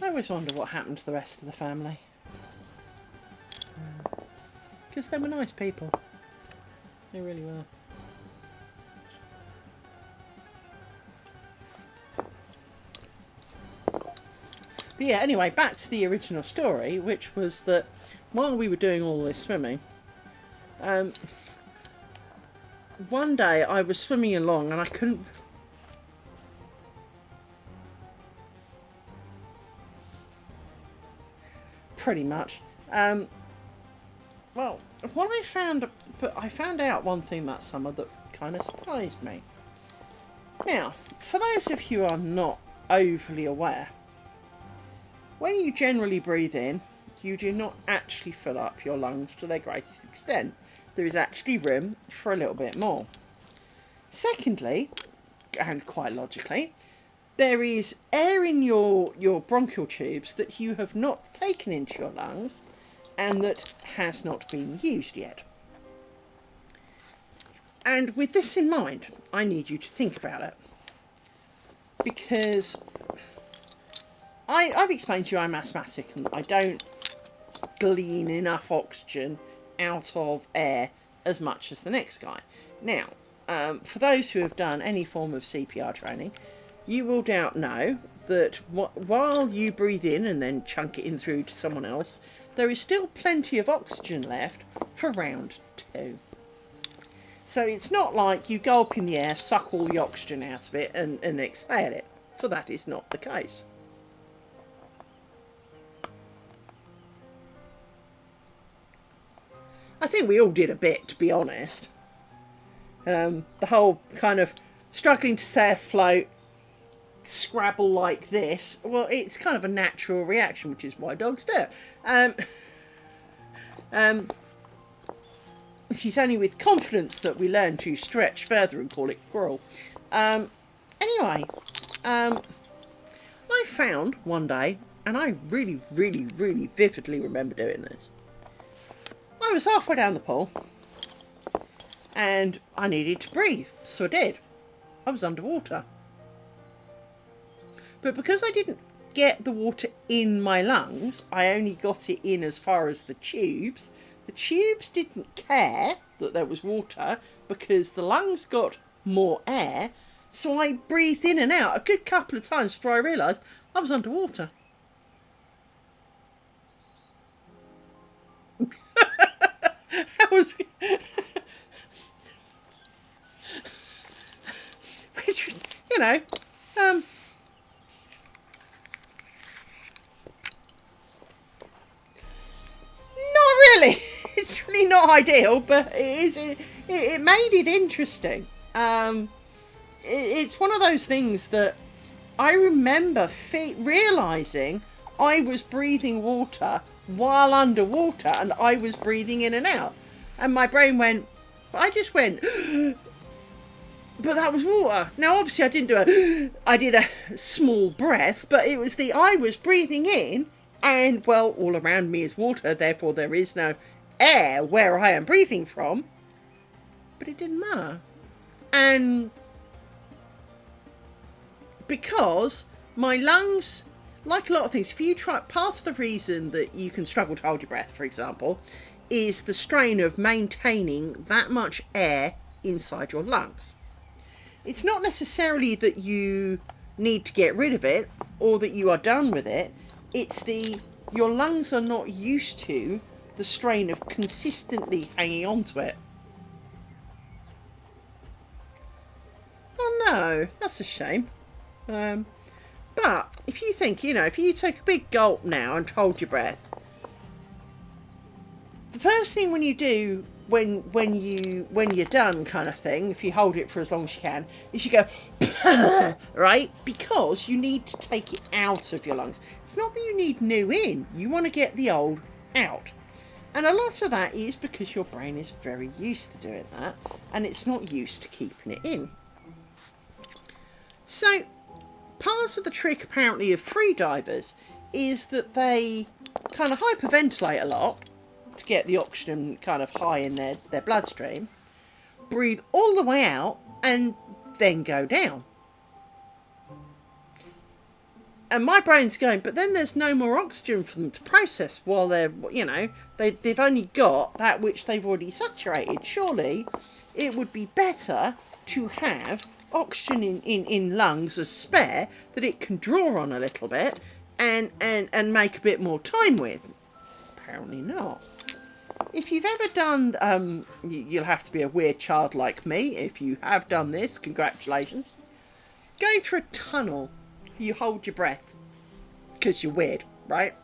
I always wonder what happened to the rest of the family. Because they were nice people. They really were. But yeah, anyway, back to the original story, which was that while we were doing all this swimming, one day I was swimming along and I couldn't... Pretty much. Well, what I found out one thing that summer that kind of surprised me. Now, for those of you who are not overly aware, when you generally breathe in, you do not actually fill up your lungs to their greatest extent. There is actually room for a little bit more. Secondly, and quite logically, there is air in your bronchial tubes that you have not taken into your lungs and that has not been used yet. And with this in mind, I need you to think about it. Because I've explained to you I'm asthmatic and I don't glean enough oxygen out of air as much as the next guy. Now, for those who have done any form of CPR training, you will doubt know that while you breathe in and then chunk it in through to someone else, there is still plenty of oxygen left for round 2. So it's not like you gulp in the air, suck all the oxygen out of it and exhale it, for that is not the case. I think we all did a bit, to be honest. The whole kind of struggling to stay afloat, scrabble like this, well, it's kind of a natural reaction, which is why dogs do it. It is only with confidence that we learn to stretch further and call it crawl. Anyway, I found one day, and I really, really, really vividly remember doing this. I was halfway down the pool, and I needed to breathe, so I did. I was underwater. But because I didn't get the water in my lungs, I only got it in as far as the tubes. The tubes didn't care that there was water because the lungs got more air, so I breathed in and out a good couple of times before I realised I was underwater. That was... Which was, you know... Really, it's really not ideal, but it made it interesting. It's one of those things that I remember realising I was breathing water while underwater, and I was breathing in and out, and my brain went, I just went, but that was water. Now obviously I didn't do I did a small breath, but it was I was breathing in, and well, all around me is water, therefore there is no air where I am breathing from. But it didn't matter. And because my lungs, like a lot of things, if you try, part of the reason that you can struggle to hold your breath, for example, is the strain of maintaining that much air inside your lungs. It's not necessarily that you need to get rid of it or that you are done with it. It's your lungs are not used to the strain of consistently hanging on to it. Oh no, that's a shame. But if you think, if you take a big gulp now and hold your breath, the first thing when you do when you're done, kind of thing, if you hold it for as long as you can, is you go right, because you need to take it out of your lungs. It's not that you need new in, you want to get the old out, and a lot of that is because your brain is very used to doing that and it's not used to keeping it in. So part of the trick apparently of free divers is that they kind of hyperventilate a lot to get the oxygen kind of high in their bloodstream, breathe all the way out, and then go down. And my brain's going, but then there's no more oxygen for them to process while they're, they've only got that which they've already saturated. Surely it would be better to have oxygen in lungs as spare that it can draw on a little bit and make a bit more time with. Apparently not. If you've ever done, you'll have to be a weird child like me. If you have done this, congratulations. Going through a tunnel, you hold your breath because you're weird, right?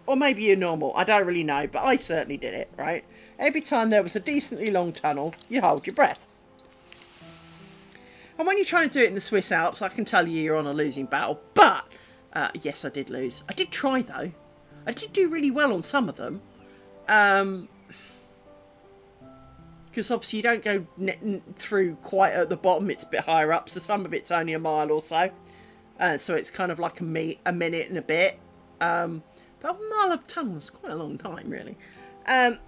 Or maybe you're normal, I don't really know, but I certainly did it, right? Every time there was a decently long tunnel, you hold your breath. And when you're trying to do it in the Swiss Alps, I can tell you you're on a losing battle. But, yes, I did lose. I did try, though. I did do really well on some of them. Because obviously you don't go through quite at the bottom, it's a bit higher up, so some of it's only a mile or so. So it's kind of like a minute and a bit. But a mile of tunnel is quite a long time, really. And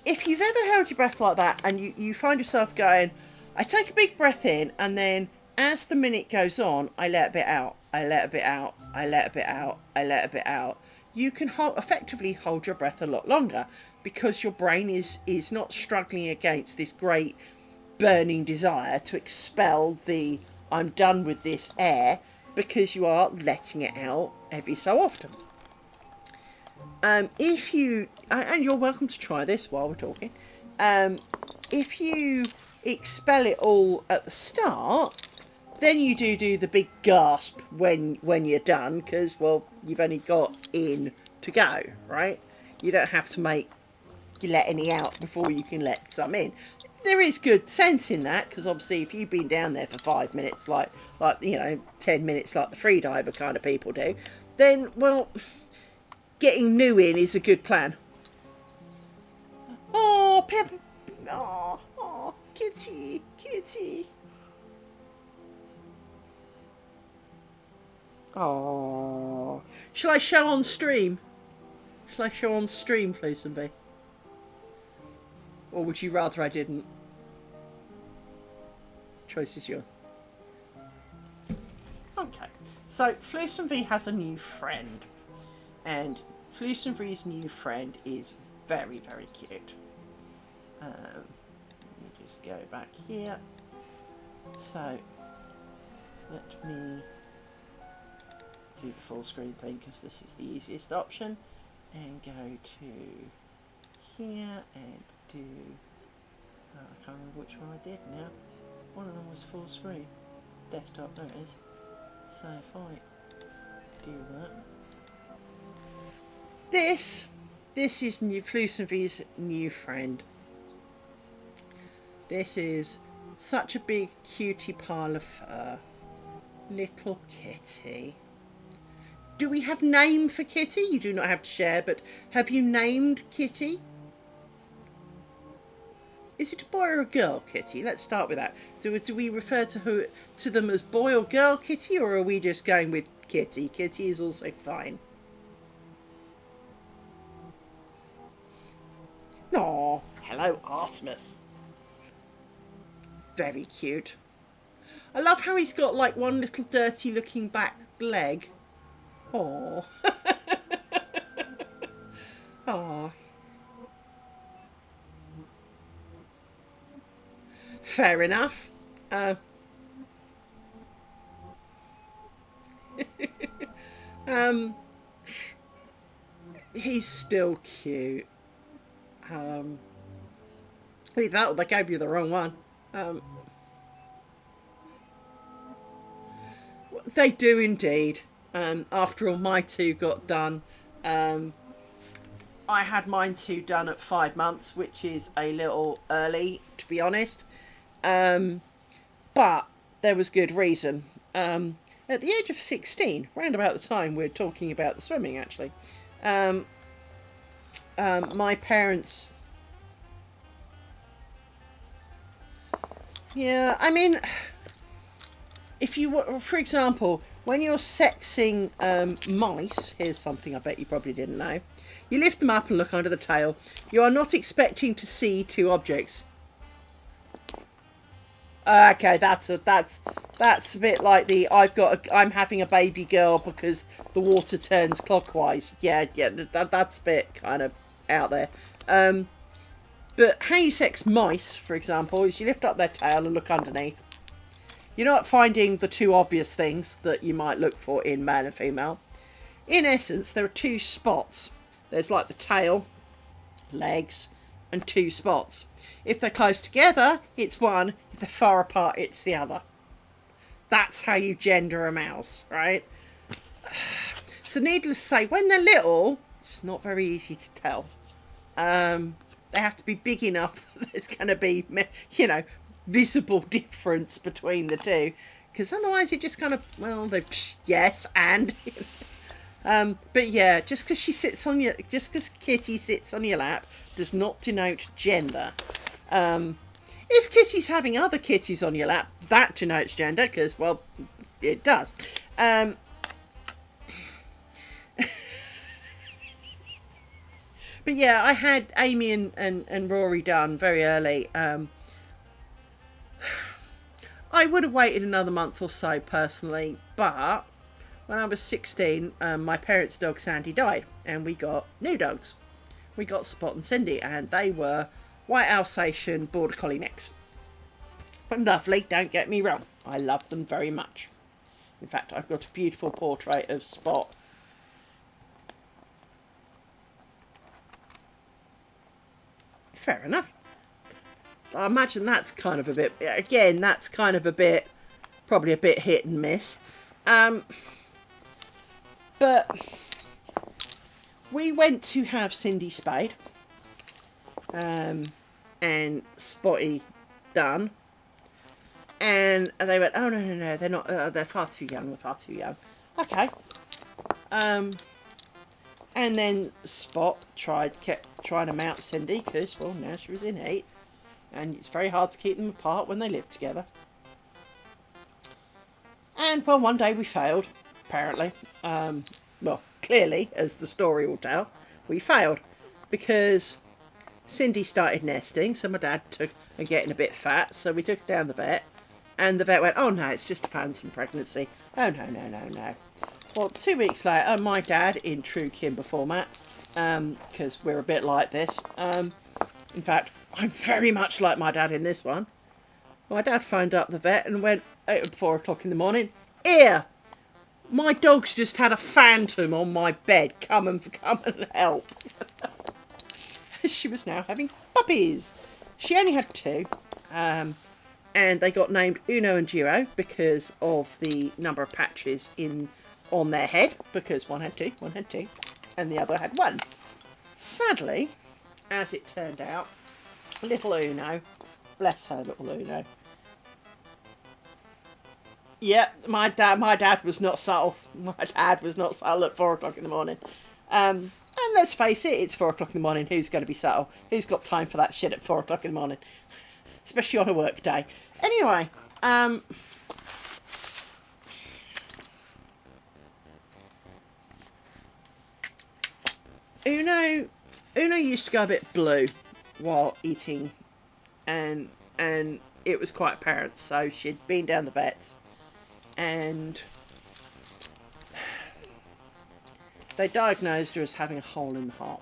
if you've ever held your breath like that and you find yourself going, I take a big breath in, and then as the minute goes on, I let a bit out, I let a bit out, I let a bit out, I let a bit out. You can effectively hold your breath a lot longer because your brain is not struggling against this great burning desire to expel the I'm done with this air, because you are letting it out every so often. If you, and you're welcome to try this while we're talking, if you expel it all at the start, then you do the big gasp when you're done, because, well, you've only got in to go, right? You don't have to let any out before you can let some in. There is good sense in that, because obviously if you've been down there for 5 minutes, like 10 minutes like the freediver kind of people do, then, well, getting new in is a good plan. Oh, Pepper, kitty, kitty. Oh, shall I show on stream? Shall I show on stream, Flusenby? Or would you rather I didn't? Choice is yours. Okay, so Flusenby has a new friend, and Flusenby's new friend is very, very cute. Let me just go back here. So, let me do the full screen thing because this is the easiest option, and go to here and do, I can't remember which one I did now. One of them was full screen. Desktop, there it is. So if I do that. This is new Flusenby's new friend. This is such a big cutie pile of fur. Little kitty. Do we have name for Kitty? You do not have to share, but have you named Kitty? Is it a boy or a girl, Kitty? Let's start with that. Do we refer to them as boy or girl, Kitty, or are we just going with Kitty? Kitty is also fine. Aw, hello, Artemis. Very cute. I love how he's got like one little dirty looking back leg. Aww. Aww. Fair enough. He's still cute. Leave that, they gave you the wrong one. They do indeed. After all, my two got done. I had mine two done at 5 months, which is a little early, to be honest. But there was good reason. At the age of 16, round about the time we're talking about the swimming, actually, my parents... Yeah, I mean, if you, for example, when you're sexing mice, here's something I bet you probably didn't know. You lift them up and look under the tail. You are not expecting to see two objects. Okay, that's a bit like the I'm having a baby girl because the water turns clockwise. Yeah, that's a bit kind of out there. But how you sex mice, for example, is you lift up their tail and look underneath. You're not finding the two obvious things that you might look for in male and female. In essence, there are two spots. There's like the tail, legs, and two spots. If they're close together, it's one. If they're far apart, it's the other. That's how you gender a mouse, right? So needless to say, when they're little, it's not very easy to tell. They have to be big enough that there's going to be, visible difference between the two. Because otherwise it just kind of, well, yes, and... but yeah, just because Kitty sits on your lap does not denote gender. If Kitty's having other kitties on your lap, that denotes gender, because, well, it does. But yeah, I had Amy and Rory done very early. I would have waited another month or so personally, but when I was 16, my parents' dog Sandy died, and we got new dogs. We got Spot and Cindy, and they were white Alsatian Border Collie mix. Lovely, don't get me wrong. I love them very much. In fact, I've got a beautiful portrait of Spot. Fair enough. I imagine that's kind of a bit... Again, that's kind of a bit... Probably a bit hit and miss. But we went to have Cindy spayed. And Spotty done. And they went, oh, no, they're not... they're far too young. They're far too young. Okay. And then Spot kept trying to mount Cindy because, well, now she was in heat. and it's very hard to keep them apart when they live together. And well, one day we failed, apparently. Well, clearly, as the story will tell, we failed because Cindy started nesting, so my dad took and getting a bit fat, so we took her down the vet, and the vet went, "Oh no, it's just a phantom pregnancy." Oh no, no, no, no. Well, 2 weeks later, my dad, in true Kimber format, because we're a bit like this, in fact, I'm very much like my dad in this one. My dad phoned up the vet and went at 4 o'clock in the morning, "Here, my dog's just had a phantom on my bed. Come and help." She was now having puppies. She only had 2, and they got named Uno and Duo because of the number of patches on their head, because one had two, and the other had 1. Sadly, as it turned out, little Uno, bless her little Uno. Yep, my dad was not subtle. My dad was not subtle at 4 o'clock in the morning. And let's face it, it's 4 o'clock in the morning. Who's going to be subtle? Who's got time for that shit at 4 o'clock in the morning? Especially on a work day. Anyway, Uno used to go a bit blue while eating, and it was quite apparent. So she'd been down the vets, and they diagnosed her as having a hole in the heart.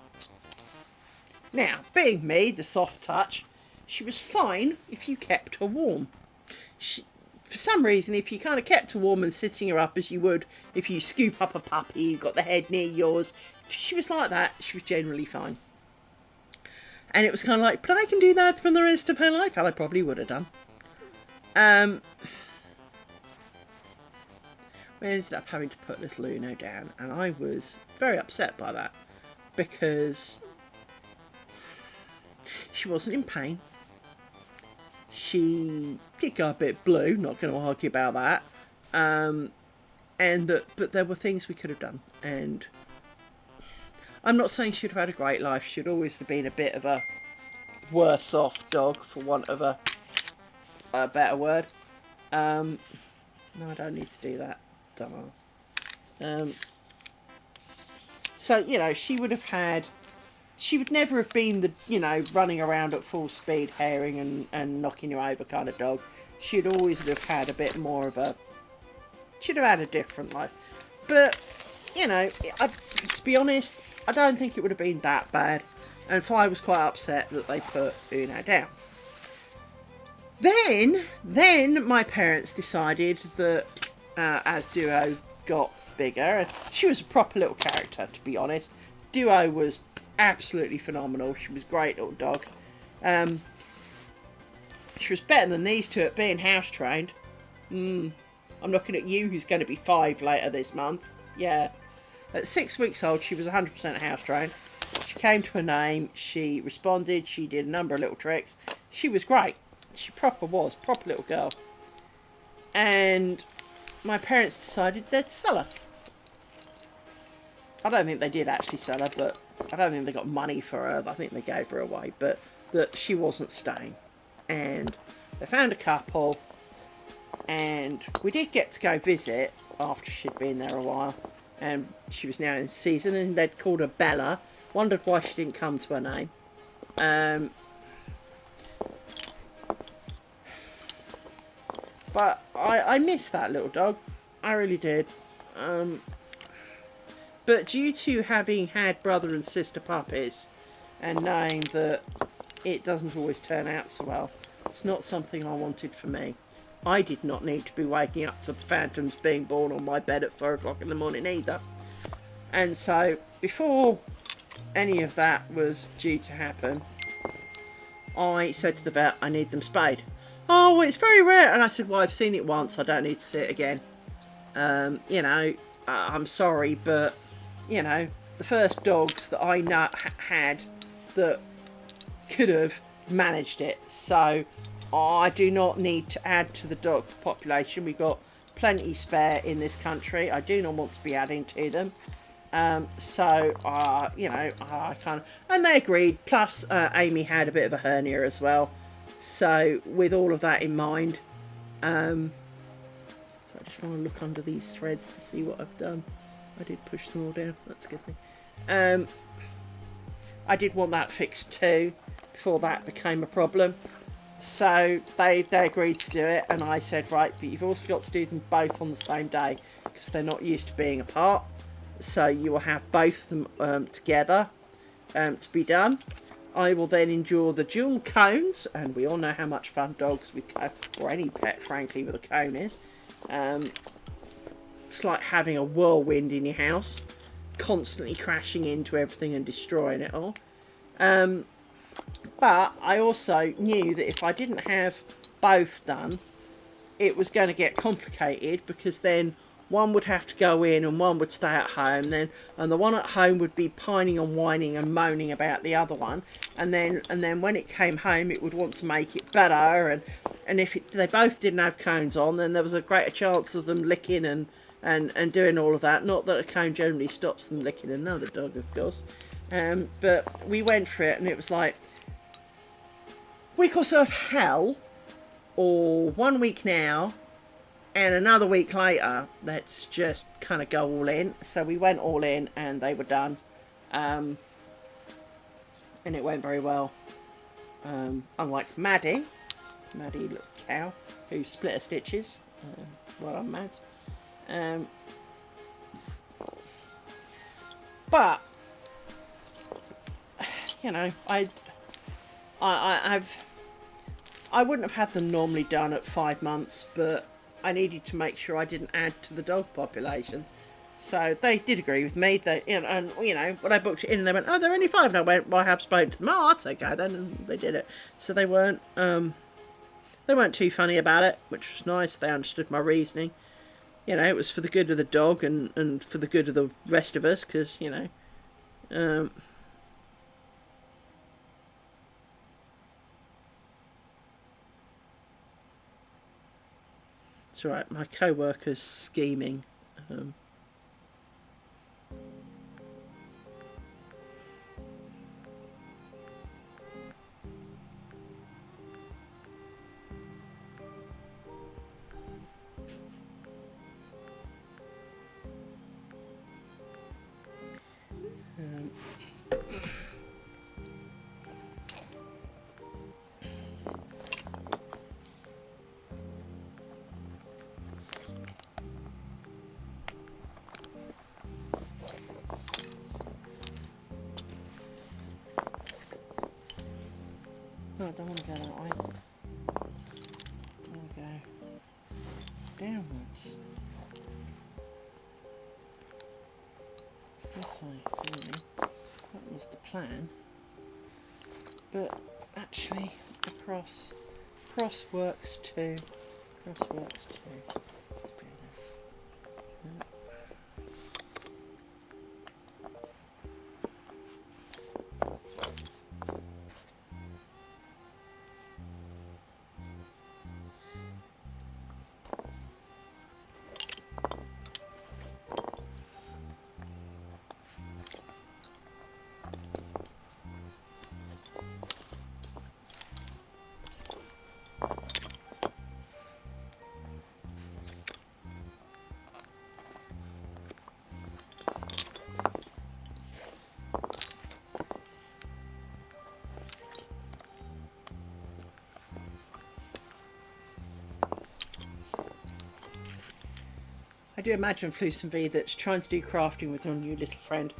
Now, being me, the soft touch, she was fine if you kept her warm. For some reason, if you kind of kept her warm and sitting her up as you would if you scoop up a puppy, you've got the head near yours, if she was like that, she was generally fine. And it was kind of like, but I can do that for the rest of her life. And I probably would have done. We ended up having to put little Uno down, and I was very upset by that because she wasn't in pain. She did go a bit blue, not going to argue about that. But there were things we could have done, and I'm not saying she'd have had a great life. She'd always have been a bit of a worse off dog, for want of a better word. No, I don't need to do that. Dumbass. So, she would never have been the, running around at full speed, herring and knocking you over kind of dog. She'd always have had a bit more of she'd have had a different life. But, to be honest, I don't think it would have been that bad. And so I was quite upset that they put Uno down. Then my parents decided that as Duo got bigger, and she was a proper little character, to be honest. Duo was absolutely phenomenal. She was a great little dog. She was better than these two at being house trained. I'm looking at you, who's going to be 5 later this month. Yeah. At 6 weeks old, she was 100% house trained. She came to her name. She responded. She did a number of little tricks. She was great. She proper little girl. And my parents decided they'd sell her. I don't think they did actually sell her, but I don't think they got money for her. I think they gave her away, but that she wasn't staying. And they found a couple, and we did get to go visit after she'd been there a while, and she was now in season, and they'd called her Bella. Wondered why she didn't come to her name. But I miss that little dog. I really did. But due to having had brother and sister puppies, and knowing that it doesn't always turn out so well, it's not something I wanted for me. I did not need to be waking up to phantoms being born on my bed at 4 o'clock in the morning either. And so, before any of that was due to happen, I said to the vet, I need them spayed. Oh, it's very rare. And I said, well, I've seen it once. I don't need to see it again. I'm sorry, but, the first dogs that I had that could have managed it. So I do not need to add to the dog population. We've got plenty spare in this country. I do not want to be adding to them. I kind of, and they agreed. Plus, Amy had a bit of a hernia as well. So with all of that in mind, I just want to look under these threads to see what I've done. I did push them all down. That's a good thing. I did want that fixed too before that became a problem. So they agreed to do it, and I said, right, but you've also got to do them both on the same day because they're not used to being apart. So you will have both of them together to be done. I will then endure the dual cones, and we all know how much fun dogs with cone, or any pet frankly with a cone is. It's like having a whirlwind in your house, constantly crashing into everything and destroying it all. But I also knew that if I didn't have both done, it was going to get complicated, because then one would have to go in and one would stay at home, and the one at home would be pining and whining and moaning about the other one, and then when it came home it would want to make it better, and if they both didn't have cones on, then there was a greater chance of them licking and doing all of that. Not that a cone generally stops them licking another dog, of course, but we went for it, and it was like week or so of hell, or 1 week now and another week later, let's just kind of go all in. So we went all in, and they were done, and it went very well. Unlike Maddie, little cow, who split her stitches. Well done, Mads. But you know, I wouldn't have had them normally done at 5 months, but I needed to make sure I didn't add to the dog population. So they did agree with me. They, and when I booked it in, they went, "Oh, they're only 5." And I went, "Well, I have spoken to them." "Oh, that's okay then." And they did it. So they weren't too funny about it, which was nice. They understood my reasoning. It was for the good of the dog and for the good of the rest of us, because it's all right. My co-worker's scheming. No, I don't want to go that way. I want to go downwards. This way, really. That was the plan. But actually, across works too. Cross works too. Let's do this. I do imagine Flusum V, that's trying to do crafting with your new little friend,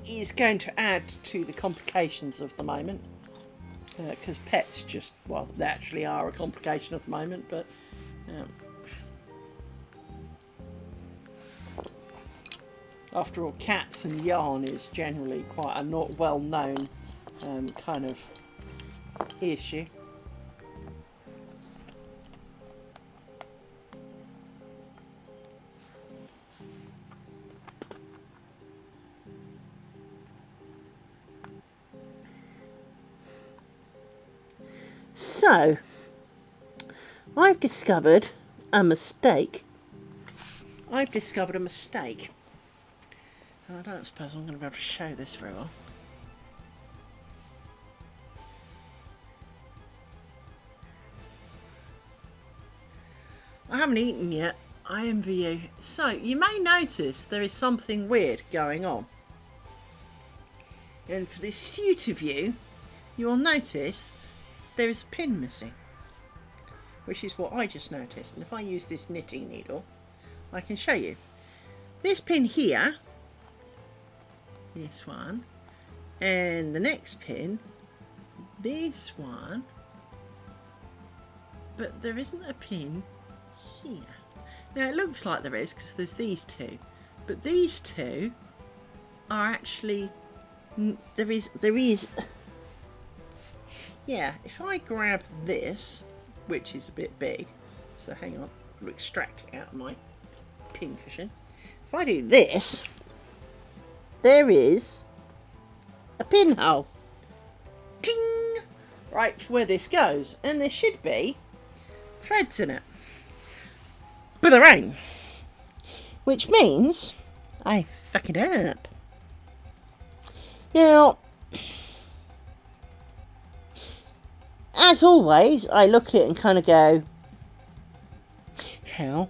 is going to add to the complications of the moment. Because pets just, well, they actually are a complication of the moment, but after all, cats and yarn is generally quite a not well-known kind of issue. So, I've discovered a mistake. And I don't suppose I'm going to be able to show this very well. I haven't eaten yet. I envy you. So, you may notice there is something weird going on. And for the astute of you, you will notice there is a pin missing. Which is what I just noticed. And if I use this knitting needle, I can show you. This pin here, this one, and the next pin, this one, but there isn't a pin here. Now it looks like there is because there's these two, but these two are actually, there is, yeah, if I grab this, which is a bit big, so hang on, I'll extract it out of my pin cushion. If I do this, there is a pinhole. Ting! Right, for where this goes. And there should be threads in it. But there ain't. Which means I fuck it up. Now, as always, I look at it and kind of go, how?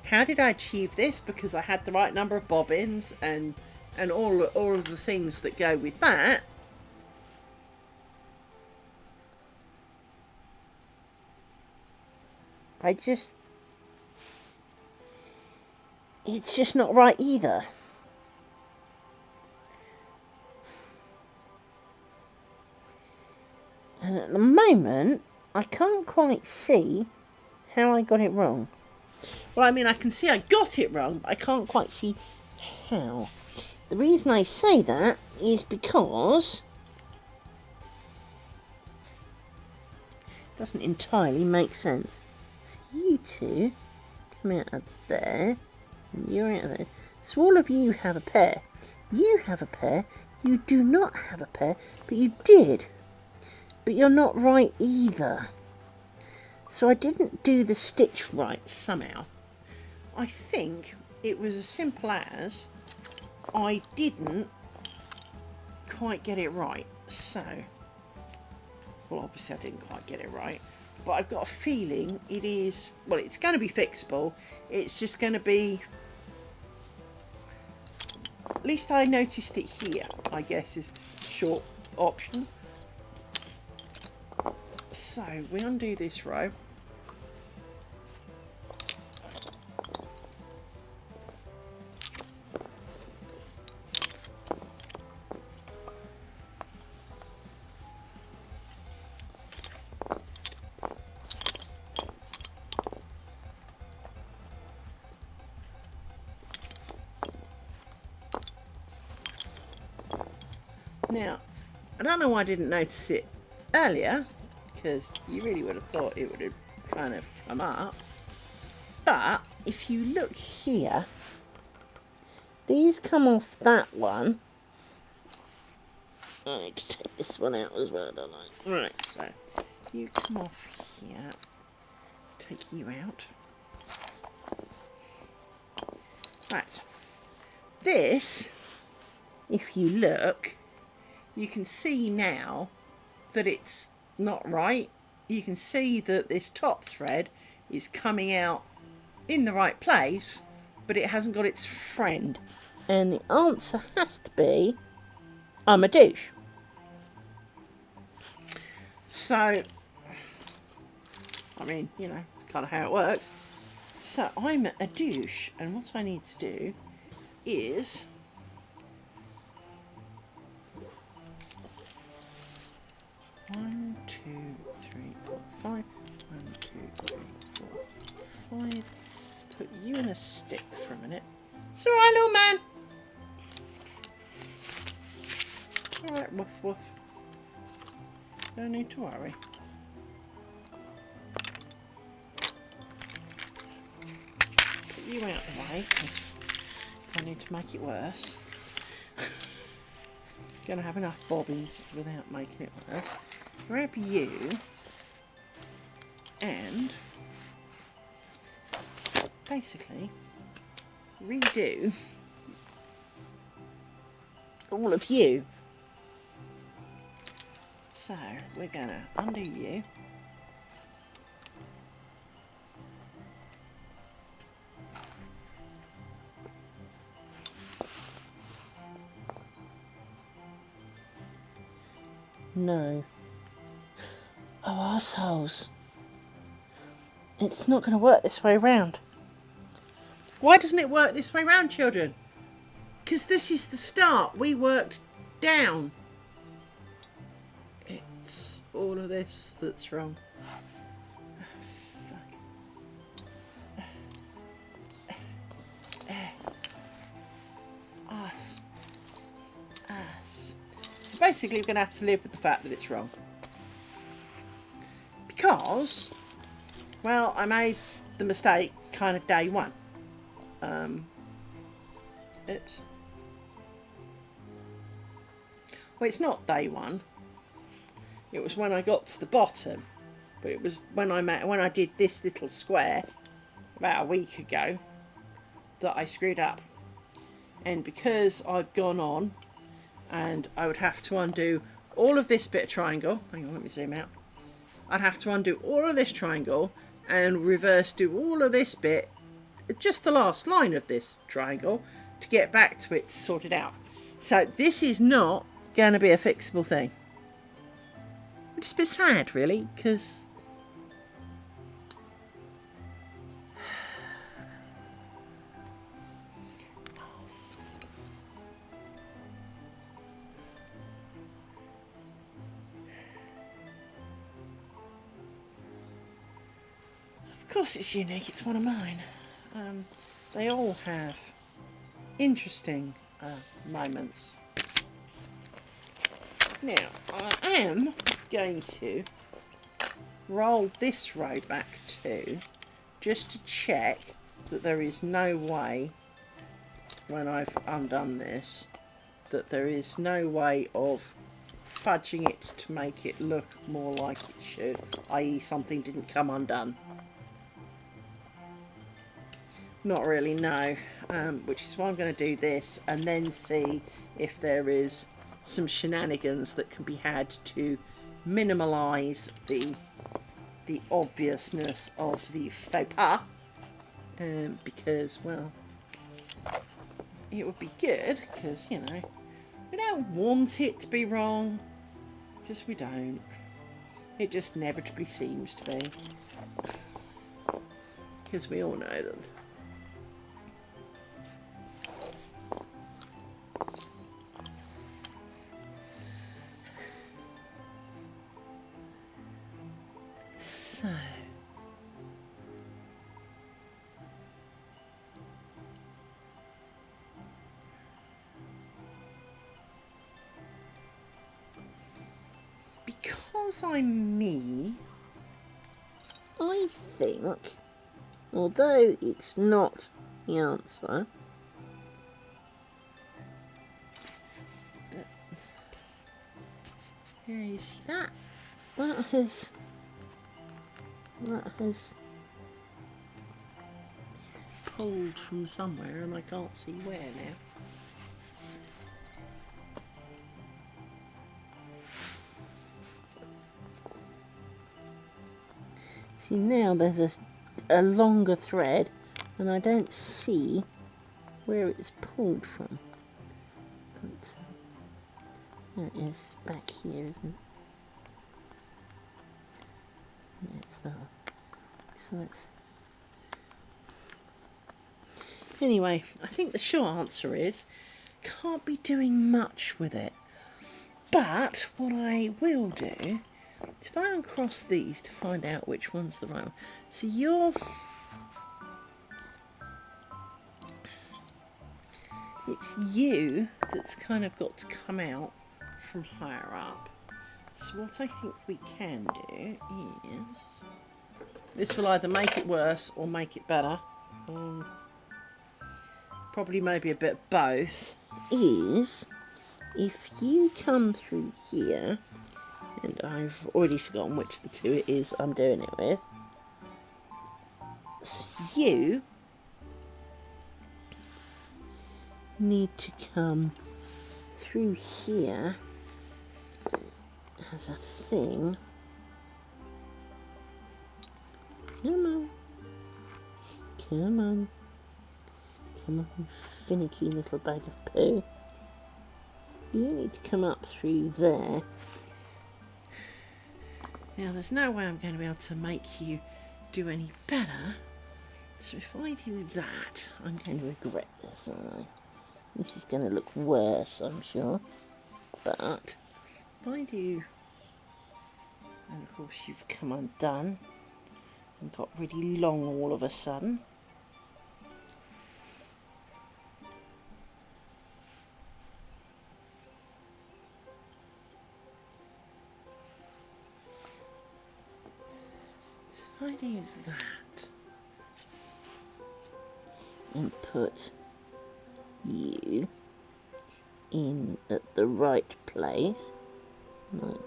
How did I achieve this? Because I had the right number of bobbins and all of the things that go with that. It's just not right either. And at the moment, I can't quite see how I got it wrong. Well, I mean, I can see I got it wrong, but I can't quite see how. The reason I say that is because it doesn't entirely make sense. So you two come out of there, and you're out of there. So all of you have a pair. You have a pair. You do not have a pair, but you did. But you're not right either. So I didn't do the stitch right somehow. I think it was as simple as I didn't quite get it right. So, well, obviously I didn't quite get it right, but I've got a feeling it is, well, it's going to be fixable. It's just going to be, at least I noticed it here, I guess, is the short option. So we undo this row. Now, I don't know why I didn't notice it earlier, because you really would have thought it would have kind of come up. But if you look here, these come off that one. I need to take this one out as well, don't I? Right, so you come off here, take you out. Right, this, if you look, you can see now that it's not right. You can see that this top thread is coming out in the right place, but it hasn't got its friend. And the answer has to be, I'm a douche. So, I mean, you know, it's kind of how it works. So I'm a douche, and what I need to do is one, two, three, four, five. 1, 2, 3, 4, 5. Let's put you in a stick for a minute. It's alright, little man. Alright, woof woof. No need to worry. Put you out of the way, because I need to make it worse. Gonna have enough bobbins without making it worse. Grab you and basically redo all of you. So we're gonna undo you no. Oh, assholes. It's not going to work this way round. Why doesn't it work this way round, children? Because this is the start. We worked down. It's all of this that's wrong. Us. So basically we're going to have to live with the fact that it's wrong. Because, well, I made the mistake kind of day one. Oops. Well, it's not day one. It was when I got to the bottom. But it was when I did this little square about a week ago that I screwed up. And because I've gone on and I would have to undo all of this bit of triangle. Hang on, let me zoom out. I'd have to undo all of this triangle and reverse do all of this bit, just the last line of this triangle, to get back to it sorted out. So this is not going to be a fixable thing. Which is a bit sad, really, because of course it's unique, it's one of mine. They all have interesting moments. Now, I am going to roll this row back too, just to check that there is no way, when I've undone this, that there is no way of fudging it to make it look more like it should, i.e. something didn't come undone. Not really, no. Which is why I'm going to do this and then see if there is some shenanigans that can be had to minimalise the obviousness of the faux pas. Because, well, it would be good, because, you know, we don't want it to be wrong, because we don't. It just inevitably seems to be. Because we all know that. So, because I'm me, I think, although it's not the answer, here you see that? That has pulled from somewhere and I can't see where now. See, now there's a longer thread and I don't see where it's pulled from. But, there it is, back here, isn't it? Yeah, it's that. So that's... Anyway, I think the short answer is, can't be doing much with it. But what I will do is if I uncross these to find out which one's the right one. So it's you that's kind of got to come out from higher up. So what I think we can do is, this will either make it worse or make it better. Probably maybe a bit of both. Is if you come through here, and I've already forgotten which of the two it is I'm doing it with. So you need to come through here as a thing. Come on. Come on. Come on, finicky little bag of poo. You need to come up through there Now there's no way I'm going to be able to make you do any better. So if I do that, I'm going to regret this, aren't I? This is going to look worse, I'm sure. But if I do, and of course you've come undone and got really long all of a sudden. So if I do that and put you in at the right place, like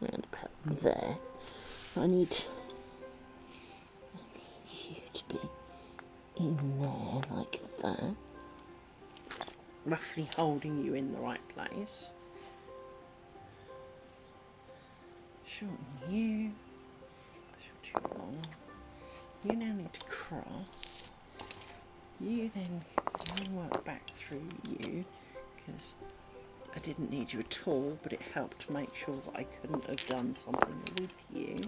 round about there. I need you to be in there like that, roughly holding you in the right place. Shorten you, too long. You now need to cross. You then work back through you, because I didn't need you at all, but it helped to make sure that I couldn't have done something with you.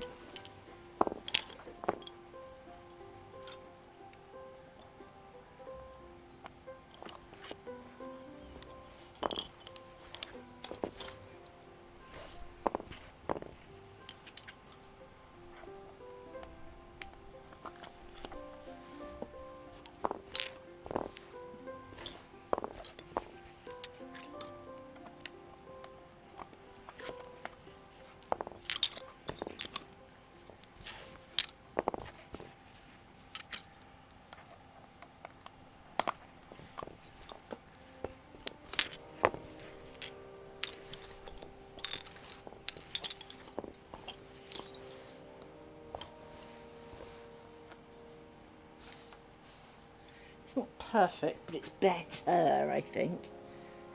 It's not perfect, but it's better, I think.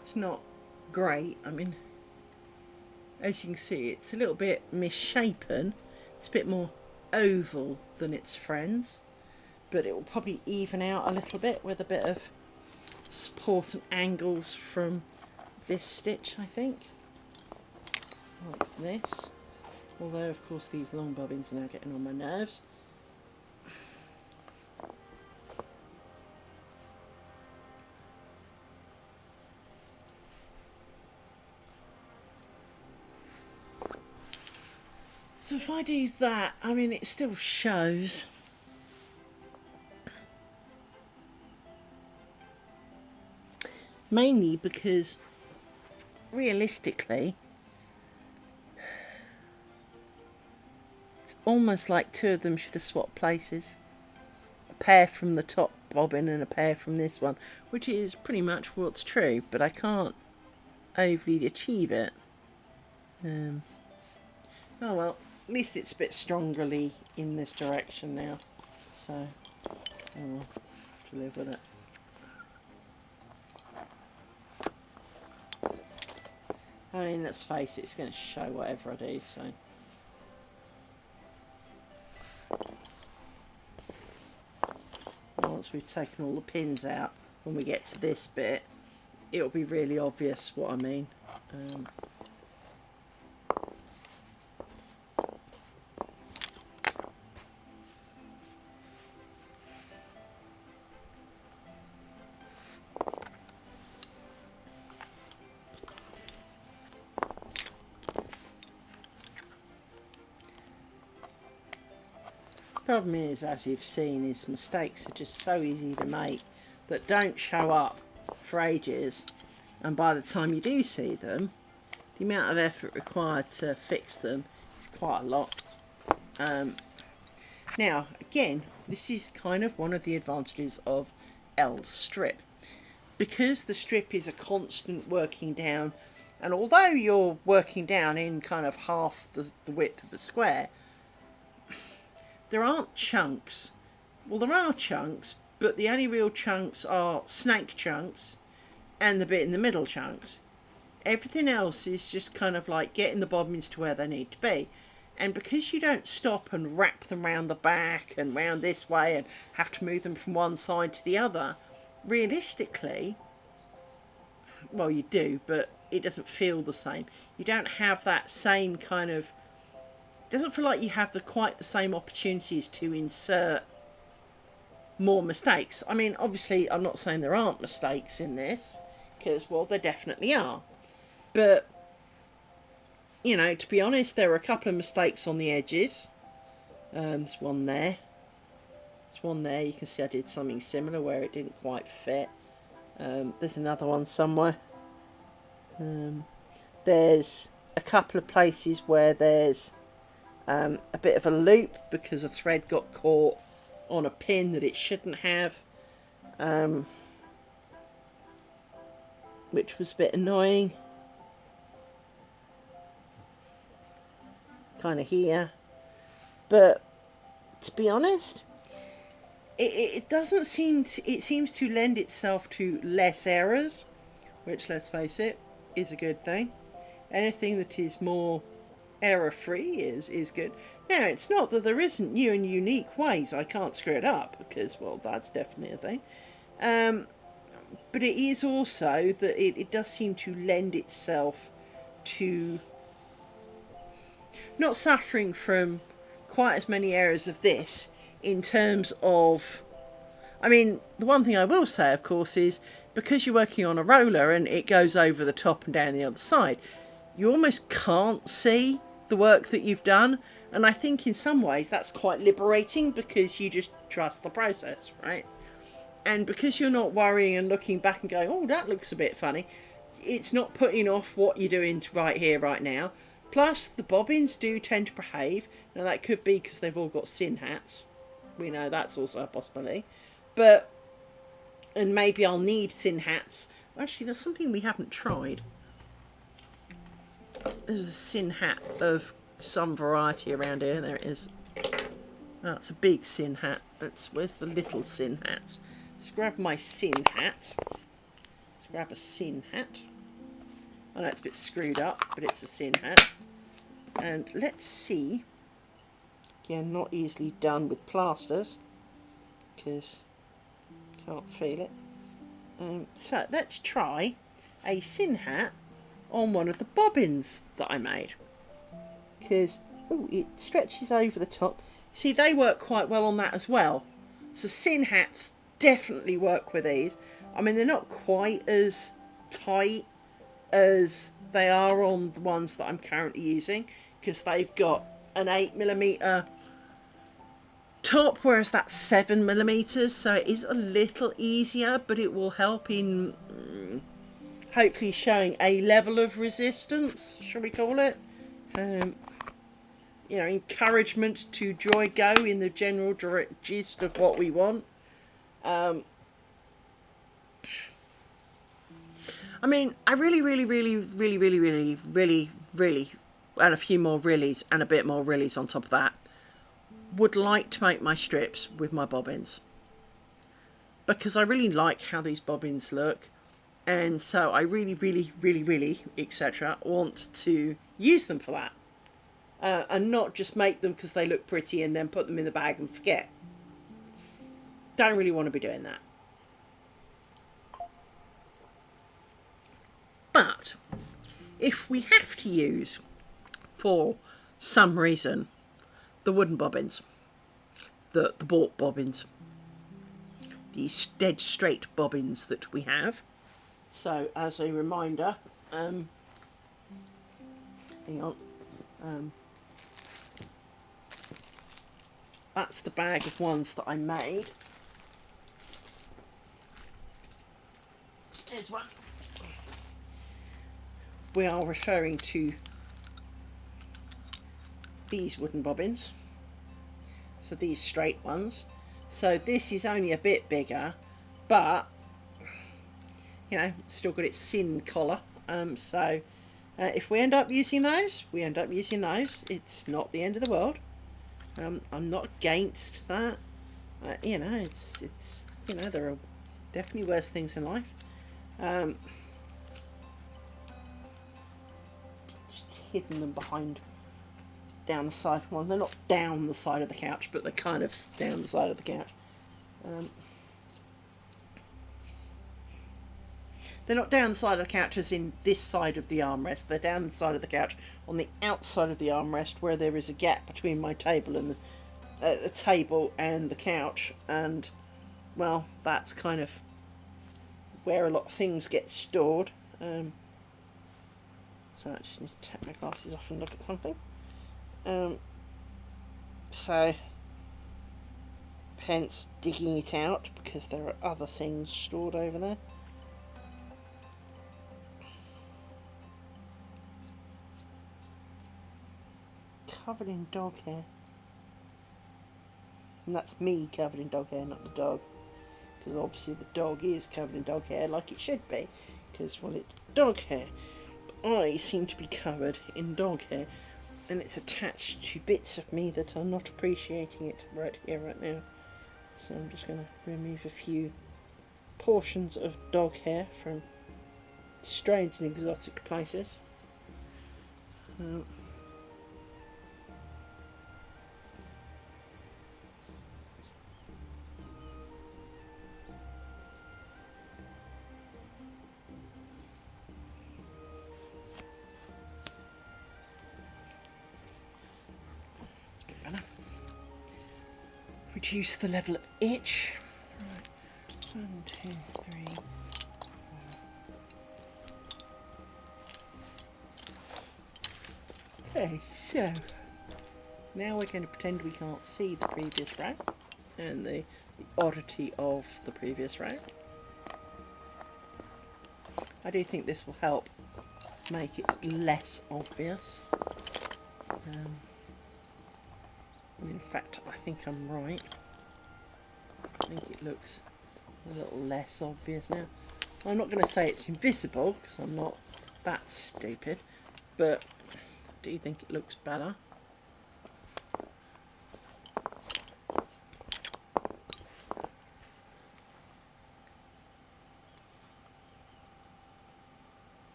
It's not great. I mean, as you can see, it's a little bit misshapen. It's a bit more oval than its friends, but it will probably even out a little bit with a bit of support and angles from this stitch, I think. Like this. Although, of course, these long bobbins are now getting on my nerves. So if I do that, I mean, it still shows. Mainly because, realistically, it's almost like two of them should have swapped places. A pair from the top bobbin and a pair from this one, which is pretty much what's true, but I can't overly achieve it. Oh well. At least it's a bit strongerly in this direction now, so I'll have to live with it. I mean, let's face it, it's going to show whatever I do, so. Once we've taken all the pins out, when we get to this bit, it'll be really obvious what I mean. Problem is, as you've seen, is mistakes are just so easy to make that don't show up for ages, and by the time you do see them, the amount of effort required to fix them is quite a lot. Now, again, this is kind of one of the advantages of L's strip. Because the strip is a constant working down, and although you're working down in kind of half the width of a square, there aren't chunks. Well, there are chunks, but the only real chunks are snake chunks and the bit in the middle chunks. Everything else is just kind of like getting the bobbins to where they need to be. And because you don't stop and wrap them round the back and round this way and have to move them from one side to the other, realistically, well, you do, but it doesn't feel the same. You don't have that same kind of, it doesn't feel like you have quite the same opportunities to insert more mistakes. I mean, obviously, I'm not saying there aren't mistakes in this, because, well, there definitely are. But, you know, to be honest, there are a couple of mistakes on the edges. There's one there. There's one there. You can see I did something similar where it didn't quite fit. There's another one somewhere. There's a couple of places where there's a bit of a loop because a thread got caught on a pin that it shouldn't have, which was a bit annoying. Kind of here, but to be honest, it doesn't seem to, it seems to lend itself to less errors, which, let's face it, is a good thing. Anything that is more error free is good. Now, it's not that there isn't new and unique ways I can't screw it up, because, well, that's definitely a thing. But it is also that it does seem to lend itself to not suffering from quite as many errors of this in terms of, I mean, the one thing I will say, of course, is because you're working on a roller and it goes over the top and down the other side, you almost can't see the work that you've done. And I think in some ways that's quite liberating because you just trust the process, right? And because you're not worrying and looking back and going, oh, that looks a bit funny, it's not putting off what you're doing right here, right now. Plus, the bobbins do tend to behave. Now, that could be because they've all got sin hats. We know that's also a possibility. But, and maybe I'll need sin hats. Actually, there's something we haven't tried. There's a sin hat of some variety around here. There it is. That's a big sin hat. Where's the little sin hats? Let's grab my sin hat. Let's grab a sin hat. I know it's a bit screwed up, but it's a sin hat. And let's see. Again, not easily done with plasters, because can't feel it. So let's try a sin hat on one of the bobbins that I made. Because, oh, it stretches over the top. See, they work quite well on that as well. So sin hats definitely work with these. I mean, they're not quite as tight as they are on the ones that I'm currently using, because they've got an 8mm top, whereas that's 7mm, so it is a little easier, but it will help in hopefully showing a level of resistance, shall we call it? You know, encouragement to joy go in the general direct gist of what we want. I mean, I really, and a few more reallys and a bit more reallys on top of that, would like to make my strips with my bobbins. Because I really like how these bobbins look. And so I really, etc. want to use them for that. And not just make them because they look pretty and then put them in the bag and forget. Don't really want to be doing that. But if we have to use, for some reason, the wooden bobbins, the bought bobbins, these dead straight bobbins that we have. So as a reminder, hang on, that's the bag of ones that I made. There's one. We are referring to these wooden bobbins, so these straight ones. So this is only a bit bigger, but you know, still got its sin collar. So if we end up using those, we end up using those. It's not the end of the world. I'm not against that. You know, it's you know, there are definitely worse things in life. Just hidden them behind, down the side. Well, they're not down the side of the couch, but they're kind of down the side of the couch. They're not down the side of the couch as in this side of the armrest. They're down the side of the couch on the outside of the armrest where there is a gap between my table and the table and the couch. And, well, that's kind of where a lot of things get stored. So I just need to take my glasses off and look at something. So, hence digging it out because there are other things stored over there. Covered in dog hair. And that's me covered in dog hair, not the dog. Because obviously the dog is covered in dog hair like it should be. Because, well, it's dog hair. But I seem to be covered in dog hair. And it's attached to bits of me that are not appreciating it right here, right now. So I'm just going to remove a few portions of dog hair from strange and exotic places. Reduce the level of itch. Right. 1, 2, 3, 4. Okay, so now we're going to pretend we can't see the previous row and the oddity of the previous row. I do think this will help make it less obvious. In fact, I think I'm right. I think it looks a little less obvious now. I'm not going to say it's invisible because I'm not that stupid, but I do think it looks better.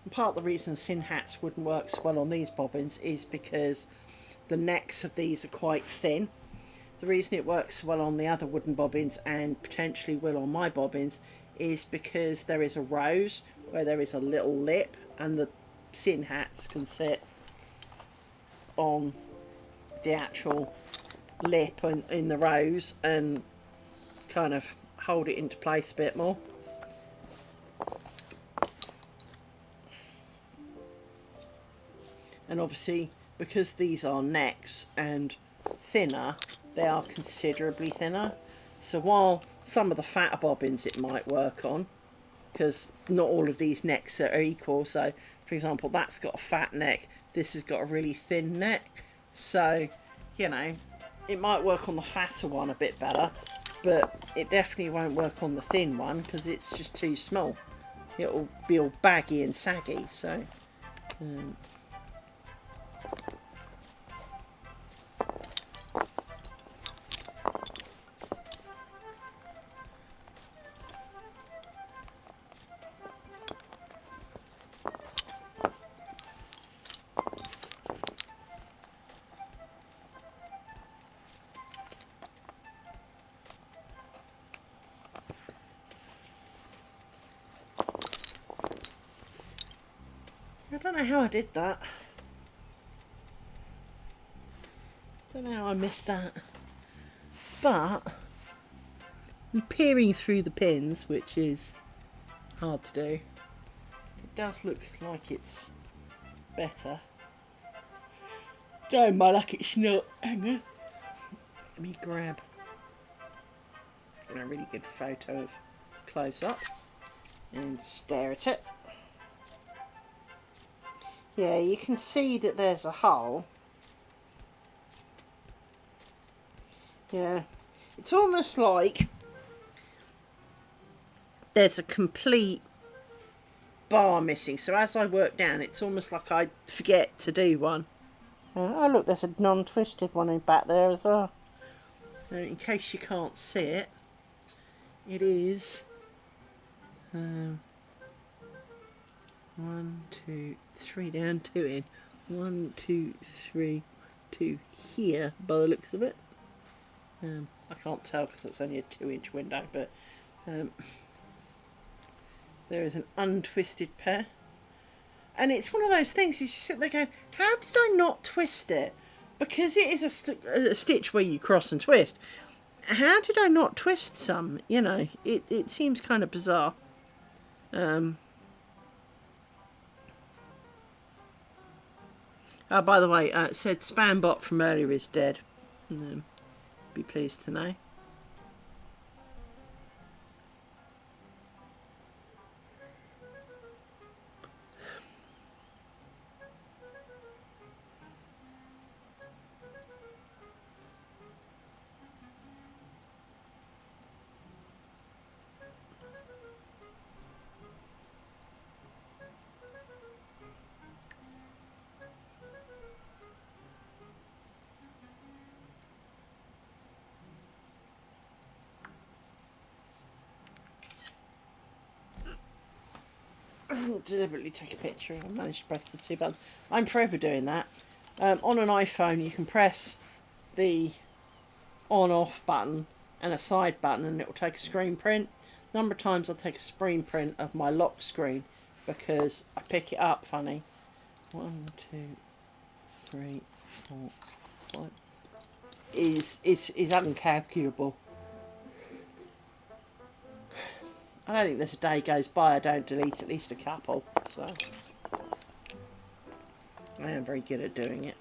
Part of the reason sin hats wouldn't work so well on these bobbins is because the necks of these are quite thin. The reason it works well on the other wooden bobbins and potentially will on my bobbins is because there is a rose where there is a little lip and the sin hats can sit on the actual lip and in the rose and kind of hold it into place a bit more. And obviously, because these are necks and thinner, they are considerably thinner. So while some of the fatter bobbins it might work on, because not all of these necks are equal. So, for example, that's got a fat neck, this has got a really thin neck. So, you know, it might work on the fatter one a bit better, but it definitely won't work on the thin one because it's just too small. It'll be all baggy and saggy, so... I don't know how I did that. Don't know how I missed that. But peering through the pins, which is hard to do, it does look like it's better. Don't my luck, it's not. Hang on. Let me grab a really good photo of close up and stare at it. Yeah, you can see that there's a hole. Yeah, it's almost like there's a complete bar missing. So as I work down, it's almost like I forget to do one. Oh look, there's a non-twisted one in back there as well. In case you can't see it, it is 1, 2, 3 down, 2 in. 1, 2, 3, 2 here by the looks of it. I can't tell because it's only a 2-inch window, but there is an untwisted pair. And it's one of those things, you sit there going, how did I not twist it? Because it is a stitch where you cross and twist. How did I not twist some? You know, it seems kind of bizarre. Oh, by the way, it said Spambot from earlier is dead. Be pleased to know. I didn't deliberately take a picture. I managed to press the 2 buttons. I'm forever doing that. On an iPhone, you can press the on-off button and a side button, and it will take a screen print. A number of times I'll take a screen print of my lock screen because I pick it up funny. 1, 2, 3, 4, 5. Is uncalculable. I don't think there's a day goes by I don't delete at least a couple, so I am very good at doing it.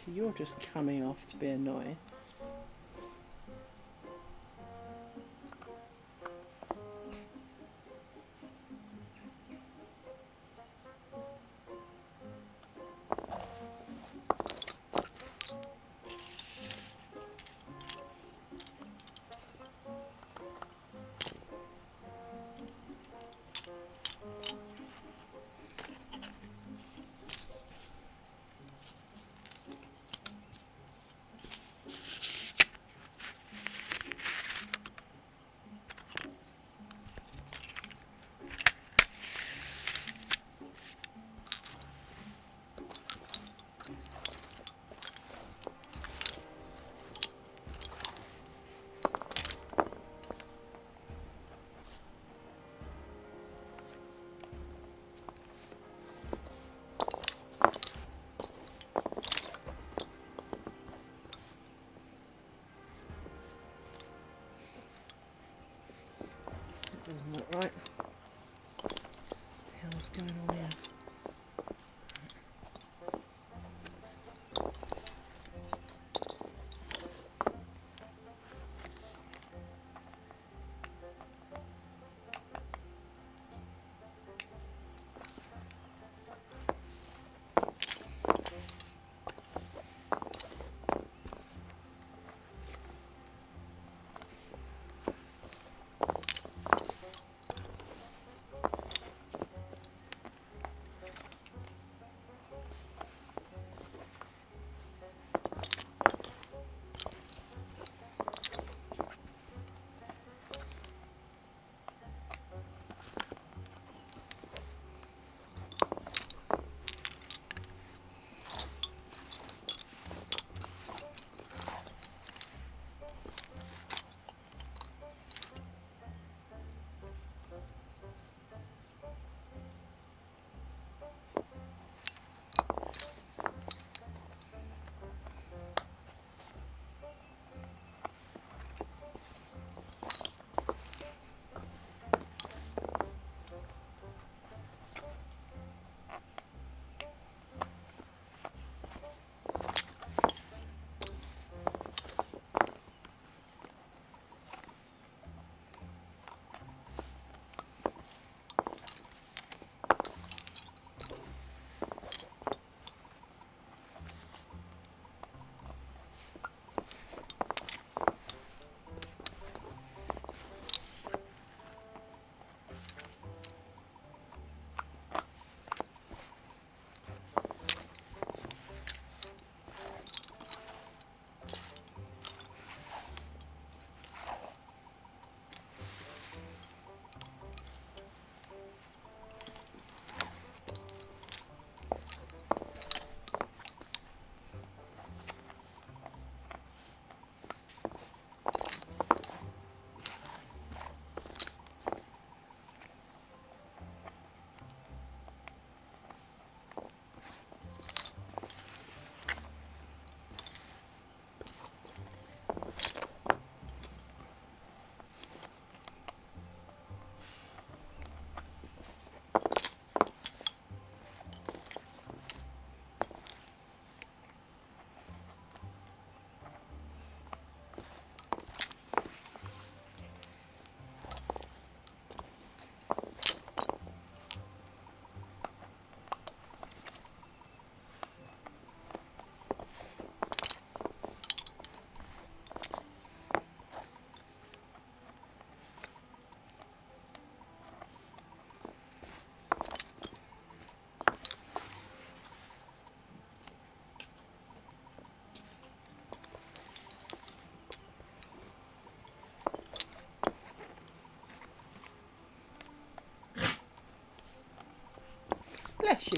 So you're just coming off to be annoying.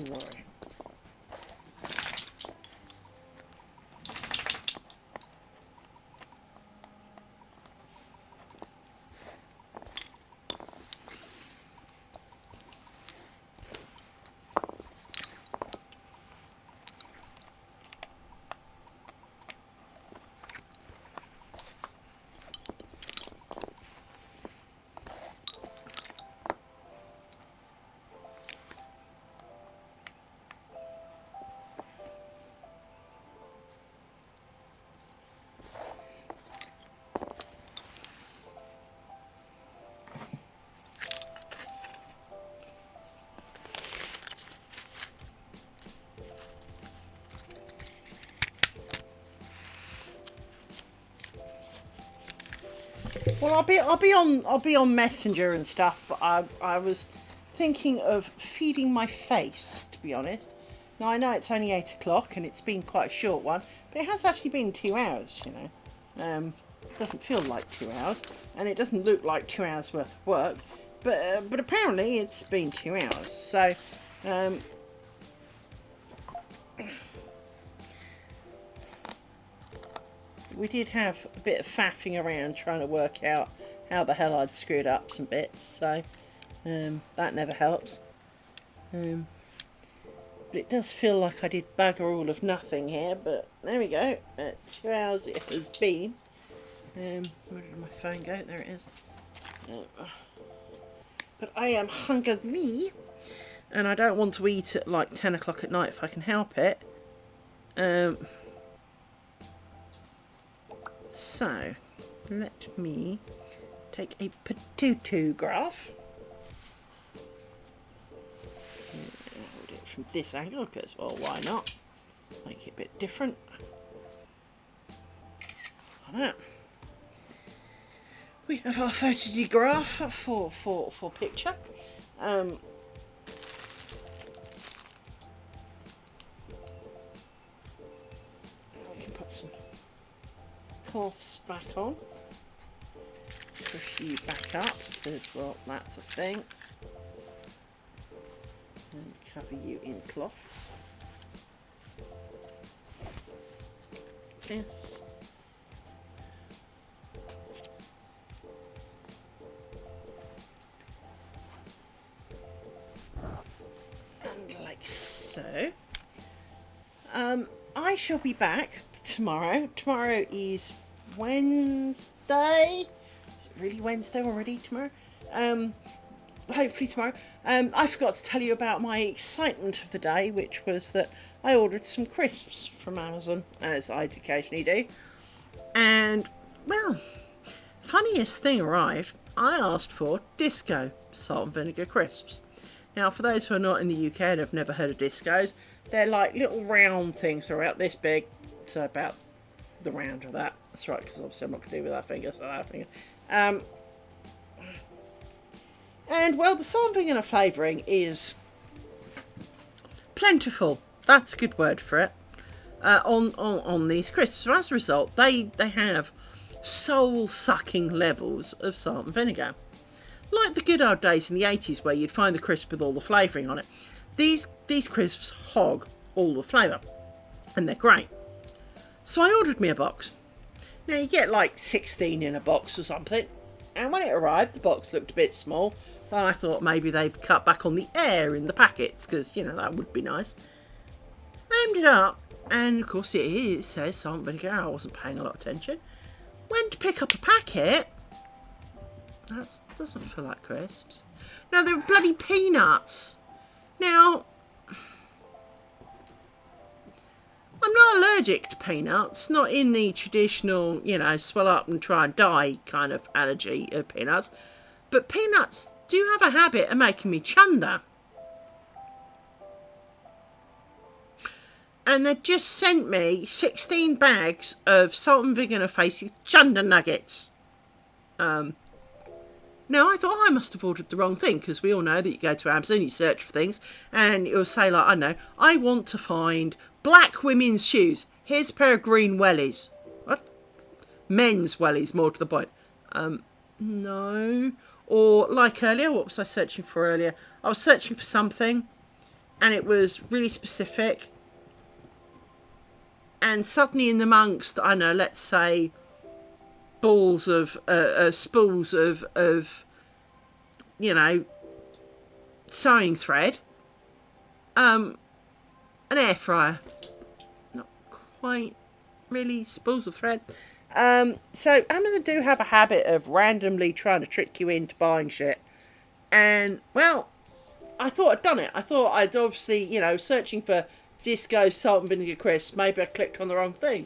Right. Well, I'll be on Messenger and stuff, but I was thinking of feeding my face, to be honest. Now I know it's only 8 o'clock and it's been quite a short one, but it has actually been 2 hours. You know, it doesn't feel like 2 hours, and it doesn't look like 2 hours worth of work, but apparently it's been 2 hours. So. We did have a bit of faffing around trying to work out how the hell I'd screwed up some bits, so that never helps. But it does feel like I did bugger all of nothing here, but there we go. 2 hours it has been. Where did my phone go? There it is. But I am hungry, and I don't want to eat at like 10 o'clock at night if I can help it. So, let me take a potato graph. I'll do it from this angle because, well, why not? Make it a bit different. Like that. We have our photograph for picture. We can put some cloths back on. Push you back up because, well, that's a thing. And cover you in cloths. This. And like so. I shall be back tomorrow. Tomorrow is Wednesday. Is it really Wednesday already tomorrow? Hopefully tomorrow. I forgot to tell you about my excitement of the day, which was that I ordered some crisps from Amazon, as I occasionally do. And, well, funniest thing arrived. I asked for Disco salt and vinegar crisps. Now, for those who are not in the UK and have never heard of Discos, they're like little round things. They're about this big, so about the round of that. That's right, because obviously I'm not going to do with that finger, so that finger. And, well, the salt and vinegar flavouring is plentiful. That's a good word for it. On these crisps. So as a result, they have soul-sucking levels of salt and vinegar. Like the good old days in the 80s where you'd find the crisp with all the flavouring on it. These crisps hog all the flavour. And they're great. So I ordered me a box. Now you get like 16 in a box or something. And when it arrived, the box looked a bit small. But I thought maybe they've cut back on the air in the packets. Because, you know, that would be nice. I opened it up. And of course it says salt and vinegar. I wasn't paying a lot of attention. Went to pick up a packet. That doesn't feel like crisps. No, they're bloody peanuts. Now, I'm not allergic to peanuts. Not in the traditional, you know, swell up and try and die kind of allergy of peanuts. But peanuts do have a habit of making me chunder. And they just sent me 16 bags of salt and vinegar facing chunder nuggets. Now, I thought I must have ordered the wrong thing, because we all know that you go to Amazon, you search for things, and it'll say, like, I don't know, I want to find black women's shoes. Here's a pair of green wellies. What? Men's wellies, more to the point. No. Or, like earlier, what was I searching for earlier? I was searching for something, and it was really specific. And suddenly, in amongst, I don't know, let's say, spools of you know, sewing thread, an air fryer, not quite really spools of thread. So Amazon do have a habit of randomly trying to trick you into buying shit. And, well, I thought I'd done it. I thought I'd obviously, you know, searching for Disco salt and vinegar crisps, maybe I clicked on the wrong thing.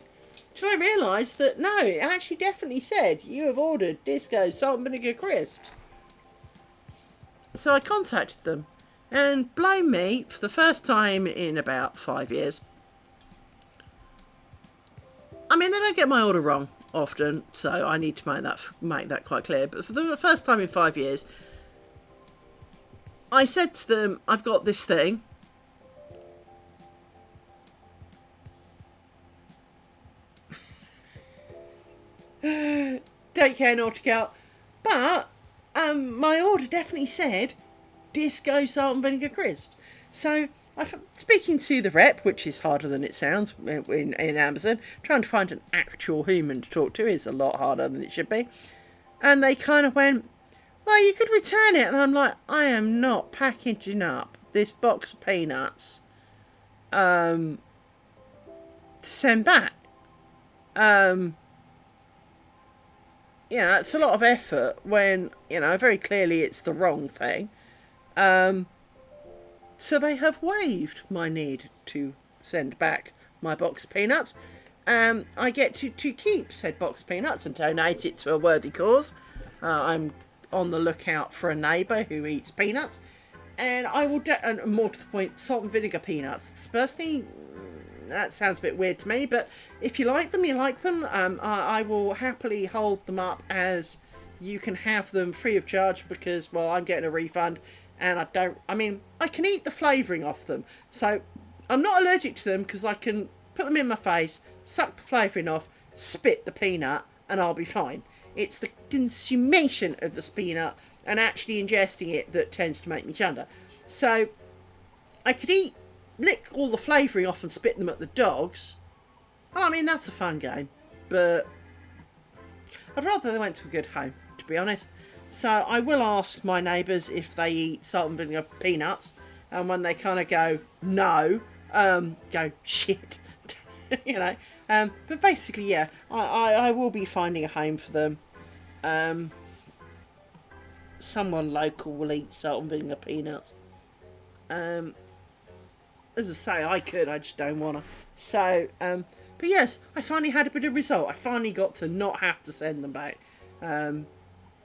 Till I realised that, no, it actually definitely said, you have ordered Disco salt and vinegar crisps. So I contacted them. And blame me, for the first time in about 5 years. I mean, they don't get my order wrong often, so I need to make that quite clear. But for the first time in 5 years, I said to them, I've got this thing. Don't care, naughty girl. But my order definitely said Disco salt and vinegar crisps. So speaking to the rep, which is harder than it sounds in Amazon, trying to find an actual human to talk to is a lot harder than it should be. And they kind of went, well, you could return it. And I'm like, I am not packaging up this box of peanuts to send back. You know, it's a lot of effort when, you know, very clearly it's the wrong thing. So they have waived my need to send back my box of peanuts. I get to keep said box of peanuts and donate it to a worthy cause. I'm on the lookout for a neighbour who eats peanuts. And I will, and more to the point, salt and vinegar peanuts. Personally, that sounds a bit weird to me, but if you like them, you like them. I will happily hold them up as you can have them free of charge because, well, I'm getting a refund and I can eat the flavouring off them. So I'm not allergic to them because I can put them in my face, suck the flavouring off, spit the peanut, and I'll be fine. It's the consummation of the peanut and actually ingesting it that tends to make me chunder. So I could lick all the flavouring off and spit them at the dogs. I mean, that's a fun game, but I'd rather they went to a good home, to be honest. So I will ask my neighbours if they eat salt and vinegar peanuts, and when they kind of go no, go shit, you know. But basically, yeah, I will be finding a home for them. Someone local will eat salt and vinegar peanuts. As I say, I could, I just don't want to. So, but yes, I finally had a bit of result. I finally got to not have to send them back.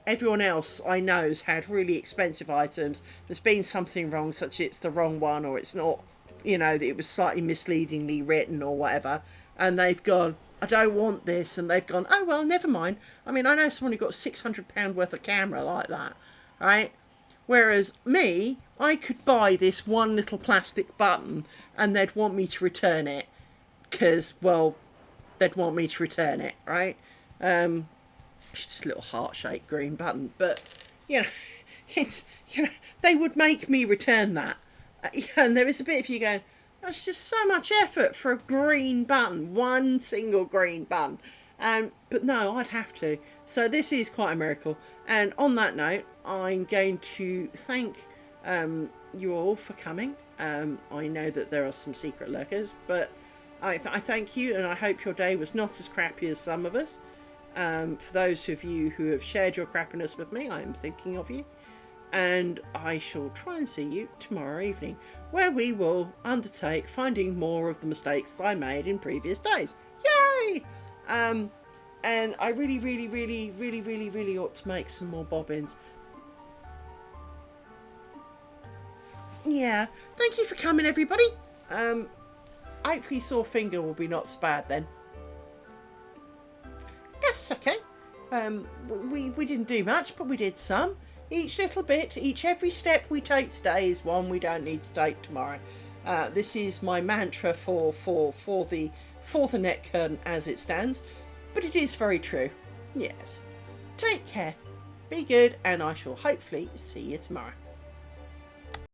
Everyone else I know's had really expensive items. There's been something wrong, such it's the wrong one, or it's not, you know, that it was slightly misleadingly written or whatever. And they've gone, I don't want this. And they've gone, oh, well, never mind. I mean, I know someone who got £600 worth of camera like that, right? Whereas me, I could buy this one little plastic button and they'd want me to return it. Because, well, they'd want me to return it, right? Just a little heart-shaped green button. But, you know, it's, you know, they would make me return that. And there is a bit of you going, that's just so much effort for a green button. One single green button. But no, I'd have to. So this is quite a miracle. And on that note, I'm going to thank you all for coming. I know that there are some secret lurkers, but I thank you, and I hope your day was not as crappy as some of us. For those of you who have shared your crappiness with me, I am thinking of you. And I shall try and see you tomorrow evening, where we will undertake finding more of the mistakes that I made in previous days. Yay! And I really ought to make some more bobbins. Yeah, thank you for coming, everybody. Hopefully sore finger will be not so bad then. That's okay. We didn't do much, but we did some. Each little bit, every step we take today is one we don't need to take tomorrow. This is my mantra for the net curtain as it stands, but it is very true. Yes. Take care, be good, and I shall hopefully see you tomorrow.